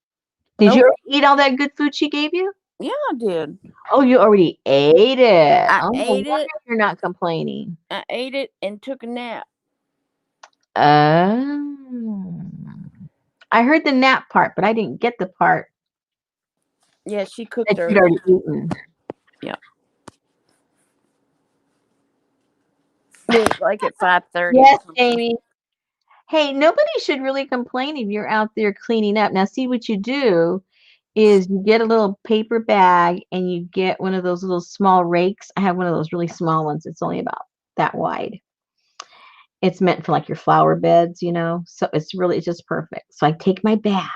Did you eat all that good food she gave you?
Yeah, I did.
Oh, you already ate it.
I
Oh,
ate
wonder
it.
if you're not complaining.
I ate it and took a nap.
Oh. I heard the nap part, but I didn't get the part
Yeah, she cooked
that you'd
early.
already eaten.
Yeah. It was like at 5:30.
Yes, Amy. Hey, nobody should really complain if you're out there cleaning up. Now, see what you do is you get a little paper bag and you get one of those little small rakes. I have one of those really small ones. It's only about that wide. It's meant for like your flower beds, you know. So it's just perfect. So I take my bag.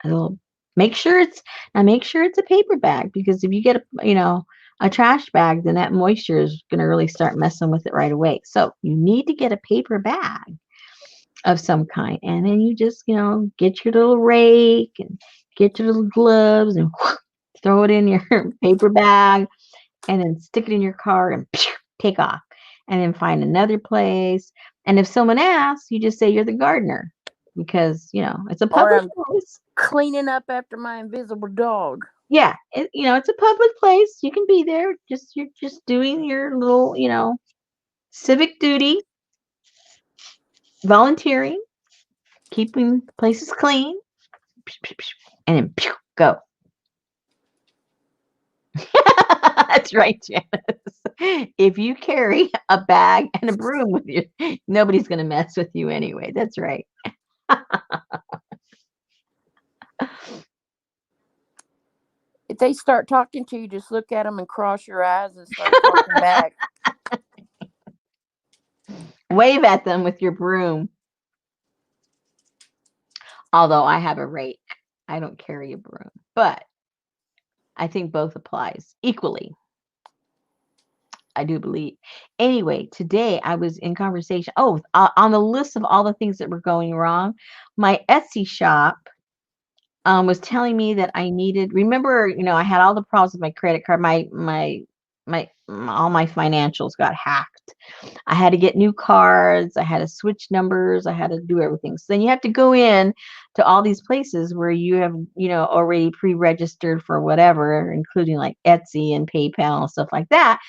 I'll make sure it's a paper bag, because if you get a trash bag, then that moisture is going to really start messing with it right away. So you need to get a paper bag of some kind, and then you just get your little rake and get your little gloves and throw it in your paper bag, and then stick it in your car and take off, and then find another place. And if someone asks, you just say you're the gardener, because it's a public place.
Cleaning up after my invisible dog.
Yeah, it's a public place. You can be there. You're just doing your little civic duty, volunteering, keeping places clean, and then go. That's right, Janice. If you carry a bag and a broom with you, nobody's going to mess with you anyway. That's right.
If they start talking to you, just look at them and cross your eyes and start talking back.
Wave at them with your broom. Although I have a rake, I don't carry a broom, but I think both applies equally. I do believe. Anyway, today I was in conversation. Oh, on the list of all the things that were going wrong, my Etsy shop was telling me that I needed. Remember, I had all the problems with my credit card. My all my financials got hacked. I had to get new cards. I had to switch numbers. I had to do everything. So then you have to go in to all these places where you have, already pre-registered for whatever, including like Etsy and PayPal and stuff like that.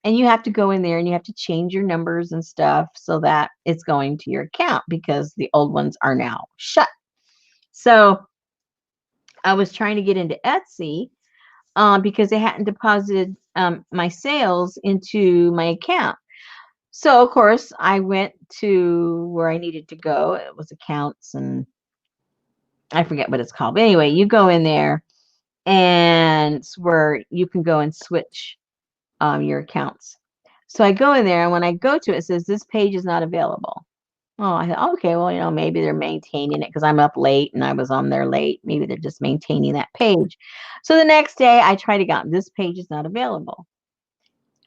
And you have to go in there and you have to change your numbers and stuff so that it's going to your account, because the old ones are now shut. So I was trying to get into Etsy because they hadn't deposited my sales into my account. So, of course, I went to where I needed to go. It was accounts, and I forget what it's called. But anyway, you go in there, and it's where you can go and switch your accounts. So I go in there, and when I go to it, it says this page is not available. Oh, I thought, okay, well, maybe they're maintaining it because I'm up late and I was on there late. Maybe they're just maintaining that page. So the next day I tried again. This page is not available.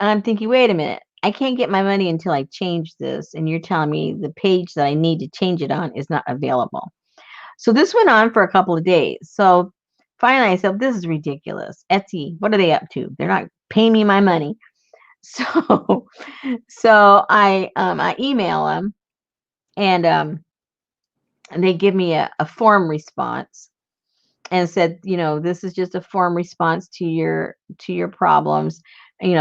And I'm thinking, wait a minute, I can't get my money until I change this. And you're telling me the page that I need to change it on is not available. So this went on for a couple of days. So finally I said, this is ridiculous. Etsy, what are they up to? They're not paying me my money. So I email them, and they give me a form response and said, this is just a form response to your problems.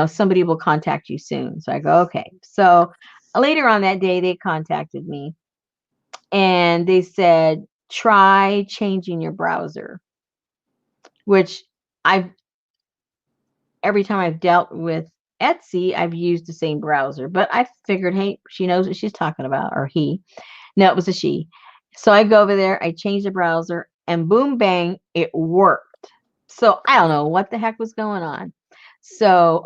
Somebody will contact you soon. So I go, okay. So later on that day, they contacted me and they said, try changing your browser, which every time I've dealt with Etsy, I've used the same browser, but I figured, hey, she knows what she's talking about, or he. No, it was a she. So I go over there, I change the browser, and boom, bang, it worked. So I don't know what the heck was going on. So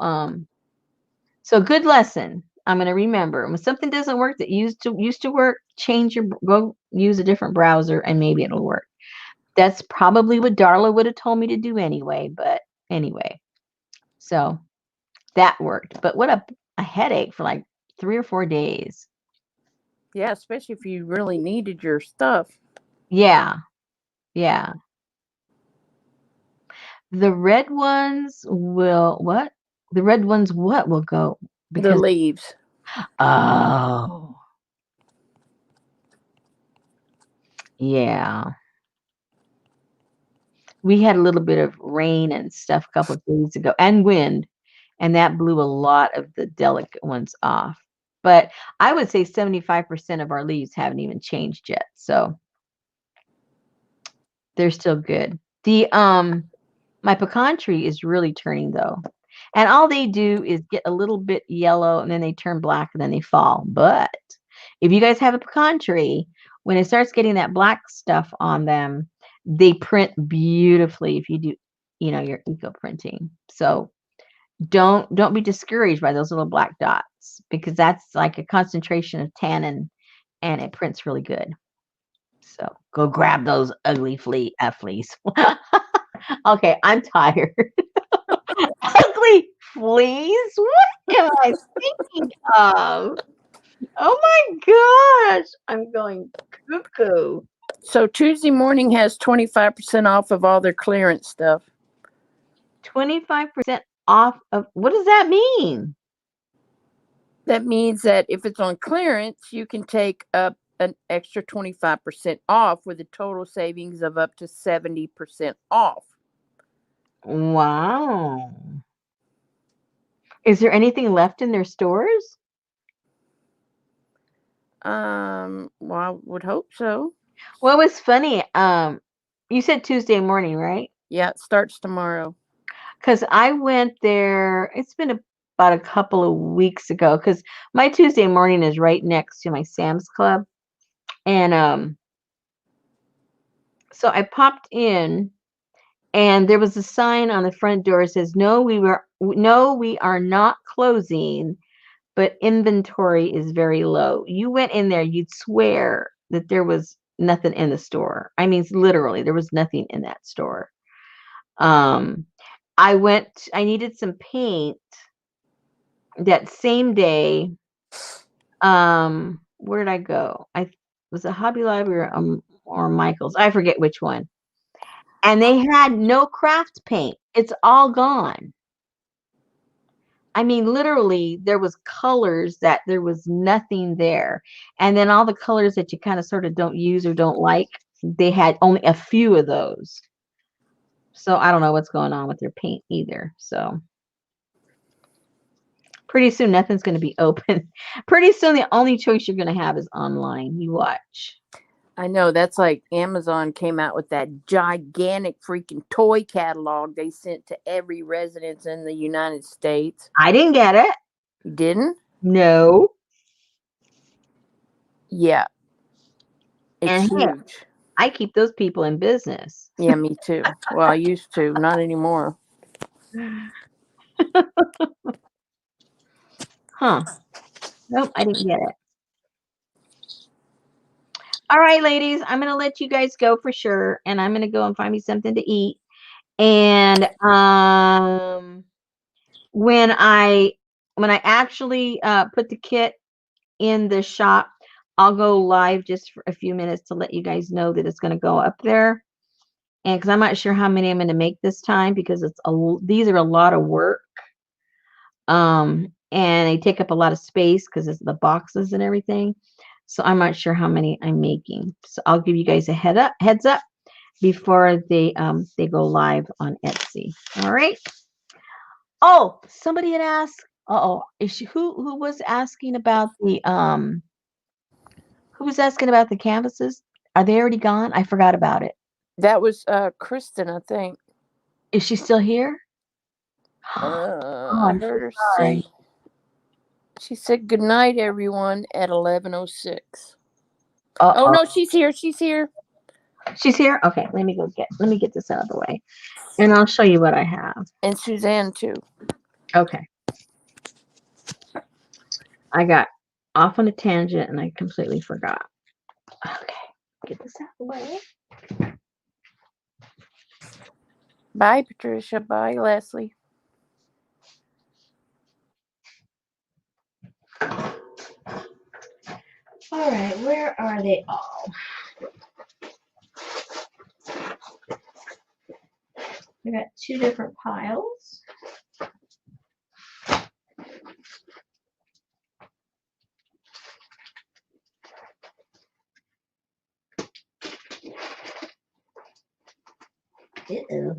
good lesson. I'm going to remember when something doesn't work that used to work, go use a different browser and maybe it'll work. That's probably what Darla would have told me to do anyway, but anyway. So that worked. But what a headache for like 3 or 4 days.
Yeah, especially if you really needed your stuff.
Yeah. Yeah. The red ones will what? The red ones what will go?
The leaves.
Oh. Yeah. We had a little bit of rain and stuff a couple of days ago and wind, and that blew a lot of the delicate ones off. But I would say 75% of our leaves haven't even changed yet. So they're still good. My pecan tree is really turning though. And all they do is get a little bit yellow and then they turn black and then they fall. But if you guys have a pecan tree, when it starts getting that black stuff on them, they print beautifully if you do, your eco printing. So don't be discouraged by those little black dots because that's like a concentration of tannin and it prints really good. So go grab those ugly fleas. Okay, I'm tired. Ugly fleas? What am I thinking of? Oh my gosh, I'm going cuckoo.
So Tuesday morning has 25% off of all their clearance stuff.
25% off of, what does that mean?
That means that if it's on clearance, you can take up an extra 25% off with a total savings of up to 70% off.
Wow. Is there anything left in their stores?
Well, I would hope so.
Well, it was funny. You said Tuesday morning, right?
Yeah, it starts tomorrow.
Because I went there, it's been about a couple of weeks ago, because my Tuesday morning is right next to my Sam's Club. And so I popped in and there was a sign on the front door that says, no, we are not closing, but inventory is very low. You went in there, you'd swear that there was nothing in the store. I mean, literally, there was nothing in that store. I needed some paint that same day. Where did I go? I was a Hobby Lobby or Michael's. I forget which one. And they had no craft paint. It's all gone. I mean, literally, there was colors that there was nothing there. And then all the colors that you kind of sort of don't use or don't like, they had only a few of those. So I don't know what's going on with their paint either. So pretty soon, nothing's going to be open. Pretty soon, the only choice you're going to have is online. You watch.
I know, that's like Amazon came out with that gigantic freaking toy catalog they sent to every residence in the United States.
I didn't get it.
You didn't?
No.
Yeah. It's
And hey,
huge.
I keep those people in business.
Yeah, me too. Well, I used to, not anymore.
Huh. Nope, I didn't get it. All right, ladies, I'm going to let you guys go for sure. And I'm going to go and find me something to eat. And when I when I actually put the kit in the shop, I'll go live just for a few minutes to let you guys know that it's going to go up there. And because I'm not sure how many I'm going to make this time, because these are a lot of work. And they take up a lot of space because it's the boxes and everything. So I'm not sure how many I'm making. So I'll give you guys a heads up before they go live on Etsy. All right. Oh, somebody had asked. Who was asking about the who was asking about the canvases? Are they already gone? I forgot about it.
That was Kristen, I think.
Is she still here?
I
I'm so
heard her
sorry.
say. She said good night, everyone, at 11:06. Oh no, she's here. She's here.
She's here? Okay, let me get this out of the way. And I'll show you what I have.
And Suzanne too.
Okay. I got off on a tangent and I completely forgot. Okay, get this out of the way.
Bye, Patricia. Bye, Leslie.
All right, where are they all? I got two different piles. Uh-oh.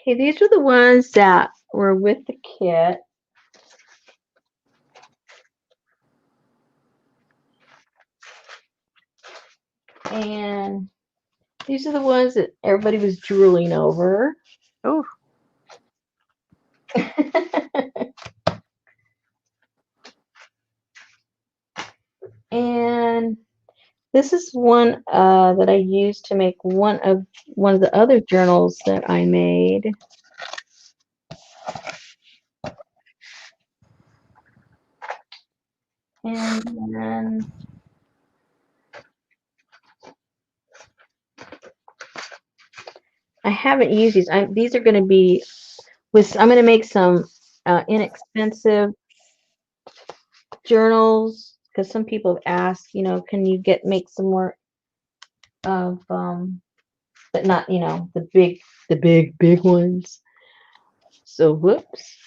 Okay, these are the ones that were with the kit. And these are the ones that everybody was drooling over.
Oh.
And this is one that I used to make one of the other journals that I made. And then I haven't used these. These are going to be I'm going to make some inexpensive journals, because some people have asked, can you make some more of but not, the big ones. So whoops.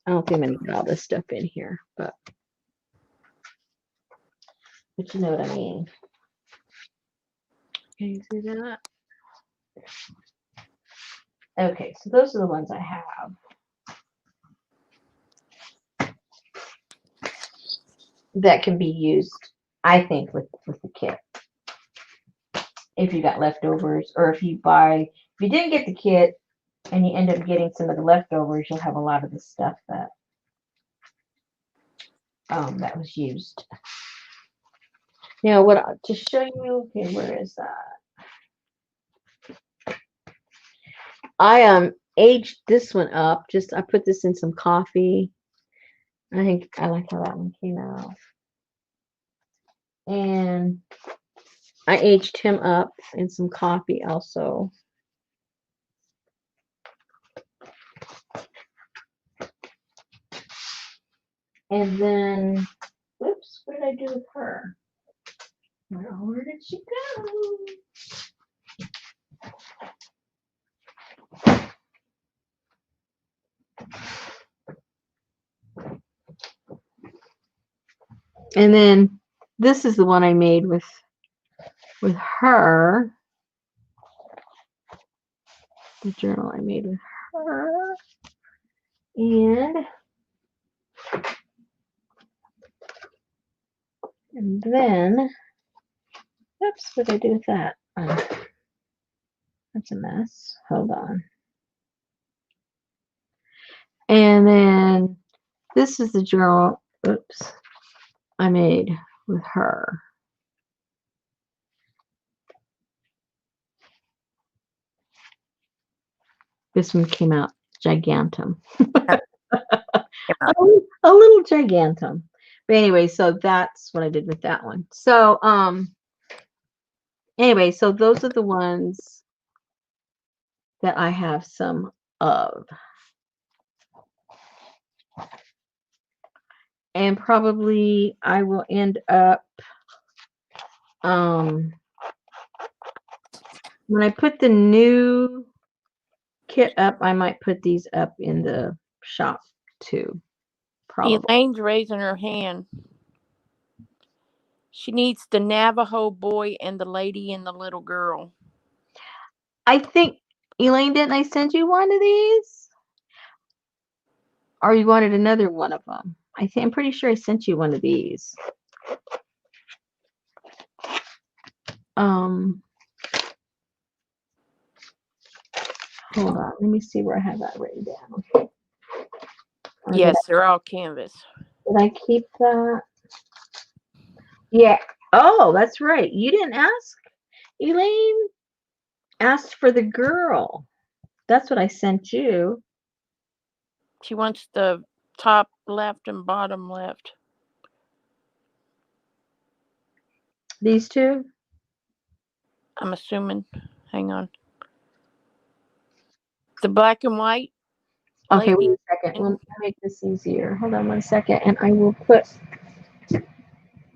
I don't think I'm going to get all this stuff in here, but you know what I mean. Can you see that? Okay, so those are the ones I have. That can be used, I think, with the kit. If you got leftovers, or if you didn't get the kit and you end up getting some of the leftovers, you'll have a lot of the stuff that that was used. Now, to show you, okay, where is that? I aged this one up. I put this in some coffee. I think I like how that one came out. And I aged him up in some coffee also. And then, whoops, what did I do with her? Where did she go? And then this is the one I made with her. The journal I made with her. And then, oops, what did I do with that? That's a mess. Hold on. And then this is the journal, oops, I made with her. This one came out gigantum. A little gigantum. But anyway, so that's what I did with that one. So anyway, so those are the ones that I have some of. And probably I will end up when I put the new kit up, I might put these up in the shop too. Probably.
Elaine's raising her hand. She needs the Navajo boy and the lady and the little girl.
I think, Elaine, didn't I send you one of these? Or you wanted another one of them? I'm pretty sure I sent you one of these. Hold on. Let me see where I have that written down. Or
Yes, they're all canvas.
Did I keep that? Yeah. Oh, that's right. You didn't ask. Elaine asked for the girl. That's what I sent you.
She wants the top left and bottom left.
These two?
I'm assuming. Hang on. The black and white.
Okay, wait a second. We'll make this easier. Hold on one second, and I will put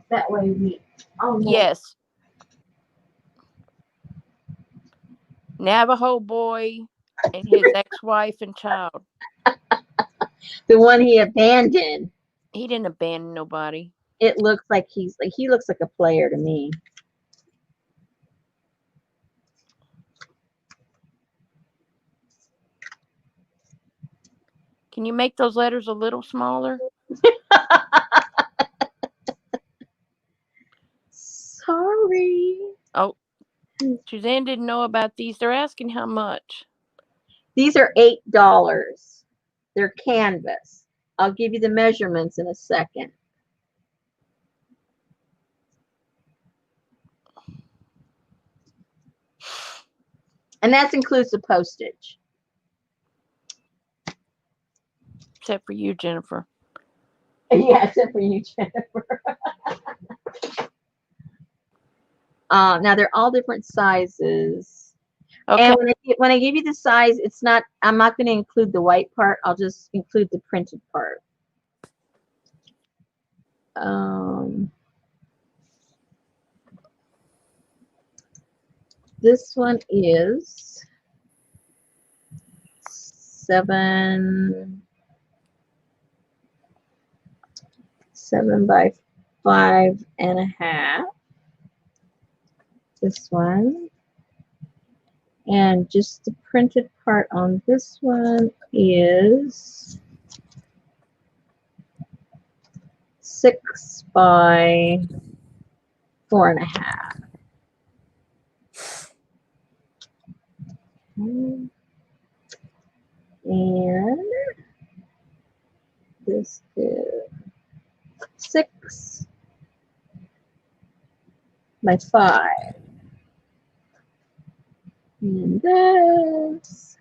that way we. Oh no.
Yes. Navajo boy and his ex-wife and child.
The one he abandoned.
He didn't abandon nobody.
It looks like he looks like a player to me.
Can you make those letters a little smaller?
Sorry.
Oh, Suzanne didn't know about these. They're asking how much.
These are $8. They're canvas. I'll give you the measurements in a second. And that includes the postage.
Except for you, Jennifer.
Yeah, except for you, Jennifer. Now they're all different sizes. Okay. And when I give you the size, I'm not going to include the white part. I'll just include the printed part. This one is 7 by 5.5. This one. And just the printed part on this one is 6 by 4.5. And this is 6 by 5. And this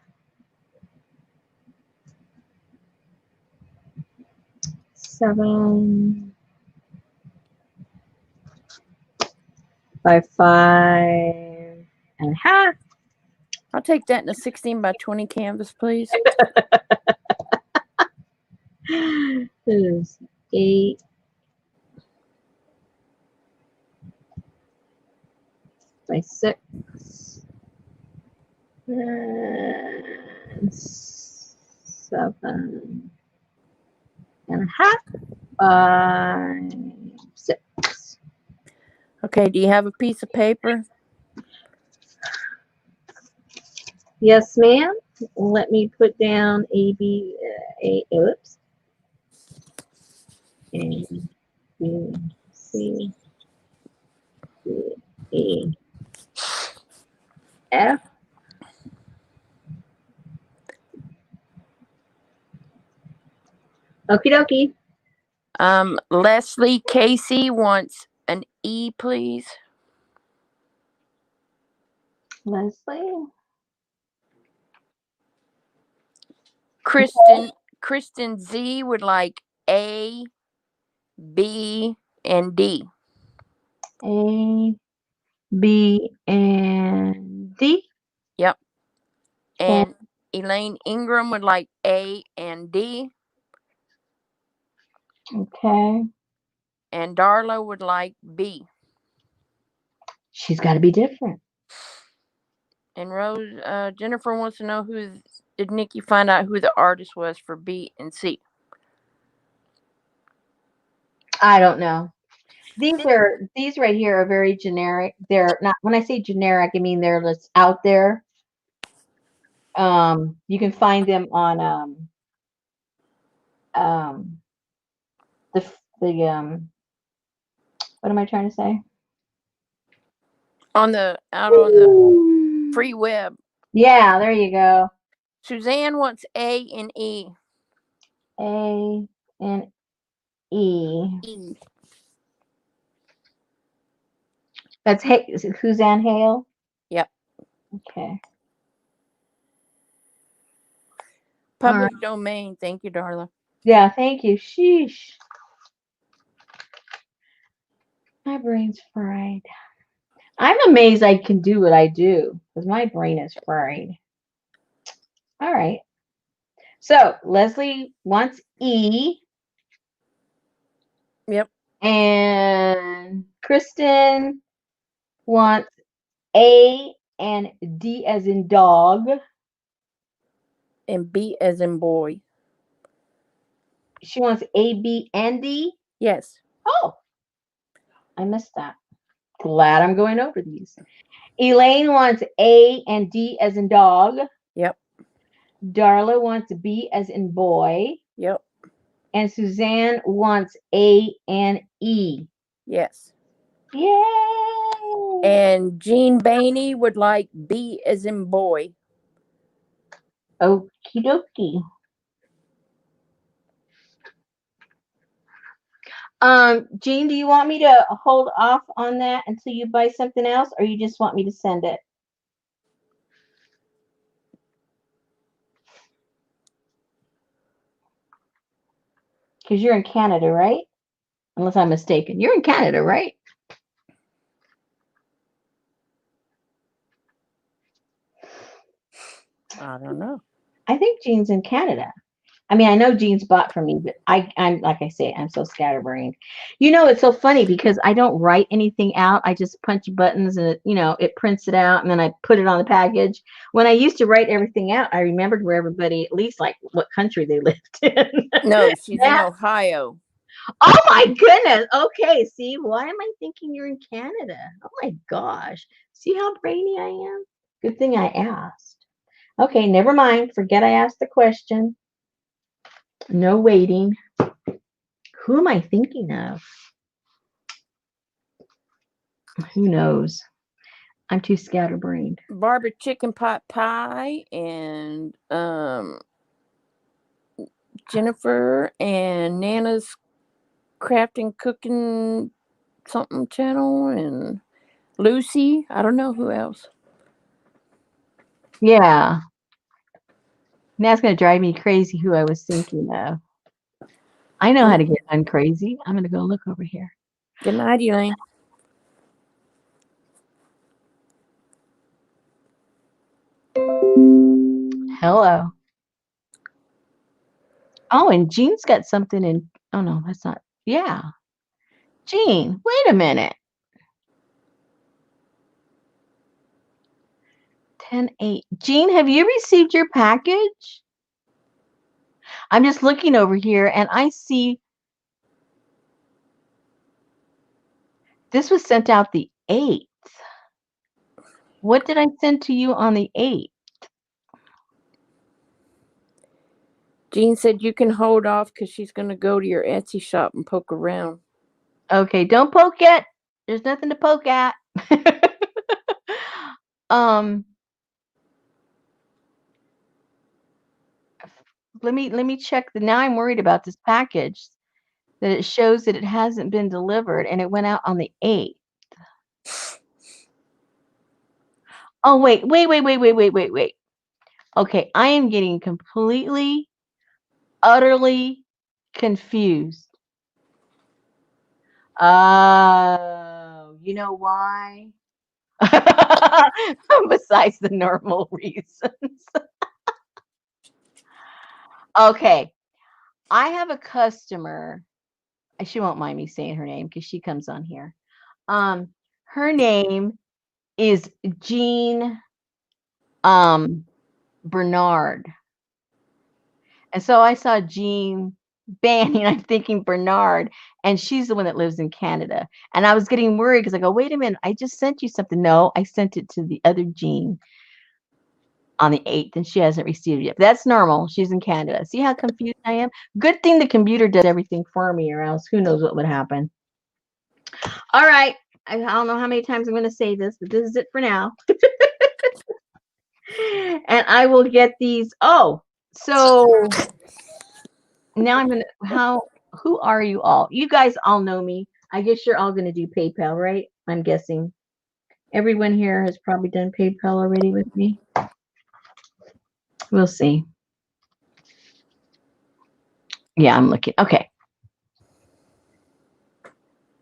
7 by 5.5.
I'll take that in a 16 by 20 canvas, please.
This is 8 by 6 and 7.5 by 6.
Okay, do you have a piece of paper?
Yes, ma'am. Let me put down A, B, oops. A, B, C, D, E, F. Okie dokie.
Leslie Casey wants an E, please.
Leslie.
Kristen Z would like A, B, and D.
A, B, and D.
Yep.
Okay.
And Elaine Ingram would like A and D.
Okay.
And Darla would like B.
She's got to be different.
And Rose, Jennifer wants to know did Nikki find out who the artist was for B and C?
I don't know. These right here are very generic. They're not, when I say generic, I mean they're just out there. You can find them on um the what am I trying to say?
On the free web.
Yeah, there you go.
Suzanne wants A and E.
A and E.
E.
That's Suzanne Hale.
Yep.
Okay.
Public domain. Thank you, Darla.
Yeah, thank you. Sheesh. My brain's fried. I'm amazed I can do what I do because my brain is fried. All right. So Leslie wants E.
Yep.
And Kristen wants A and D as in dog.
And B as in boy.
She wants A, B, and D.
Yes.
Oh, I missed that. Glad I'm going over these. Elaine wants A and D as in dog.
Yep.
Darla wants B as in boy.
Yep.
And Suzanne wants A and E.
Yes.
Yay!
And Jean Bainey would like B as in boy.
Okie dokie. Jean, do you want me to hold off on that until you buy something else, or you just want me to send it? Because you're in Canada, right? Unless I'm mistaken. You're in Canada, right?
I don't know.
I think Jean's in Canada. I mean, I know Jean's bought from me, but I'm like I say, I'm so scatterbrained. You know, it's so funny because I don't write anything out. I just punch buttons and it prints it out and then I put it on the package. When I used to write everything out, I remembered where everybody, at least like what country they lived in.
No, she's in Ohio.
Oh my goodness. Okay. See, why am I thinking you're in Canada? Oh my gosh. See how brainy I am? Good thing I asked. Okay, never mind. Forget I asked the question. No waiting. Who am I thinking of? Who knows? I'm too scatterbrained.
Barbara chicken pot pie and Jennifer and Nana's crafting cooking something channel and Lucy. I don't know who else.
Yeah. That's going to drive me crazy who I was thinking of. I know how to get uncrazy. I'm going to go look over here.
Good night, Elaine.
Hello. Oh, and Jean's got something in. Oh, no, that's not. Yeah. Jean, wait a minute. 10/8. Jean, have you received your package? I'm just looking over here and I see this was sent out the 8th. What did I send to you on the 8th?
Jean said you can hold off because she's going to go to your Etsy shop and poke around.
Okay, don't poke yet. There's nothing to poke at. Let me check now I'm worried about this package that it shows that it hasn't been delivered and it went out on the 8th. Oh, wait. Okay, I am getting completely utterly confused. Oh, you know why? Besides the normal reasons. Okay. I have a customer. She won't mind me saying her name because she comes on here. Her name is Jean Bernard. And so I saw Jean Banning, I'm thinking Bernard, and she's the one that lives in Canada. And I was getting worried because I go, wait a minute, I just sent you something. No, I sent it to the other Jean on the 8th, and she hasn't received it yet. But that's normal. She's in Canada. See how confused I am? Good thing the computer does everything for me, or else who knows what would happen. All right. I don't know how many times I'm going to say this, but this is it for now. And I will get these. Oh, so now I'm going to, who are you all? You guys all know me. I guess you're all going to do PayPal, right? I'm guessing. Everyone here has probably done PayPal already with me. We'll see. Yeah, I'm looking. Okay.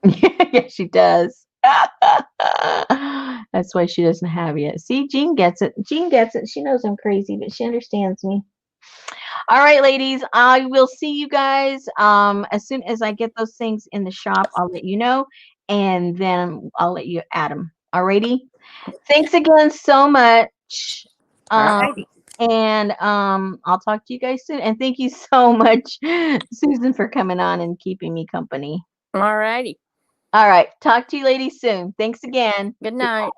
Yeah, she does. That's why she doesn't have yet. See, Jean gets it. Jean gets it. She knows I'm crazy, but she understands me. All right, ladies. I will see you guys. As soon as I get those things in the shop, I'll let you know, and then I'll let you add them. Alrighty. Thanks again so much.
Alrighty.
And I'll talk to you guys soon. And thank you so much, Susan, for coming on and keeping me company.
Alrighty.
All right. Talk to you ladies soon. Thanks again.
Good night.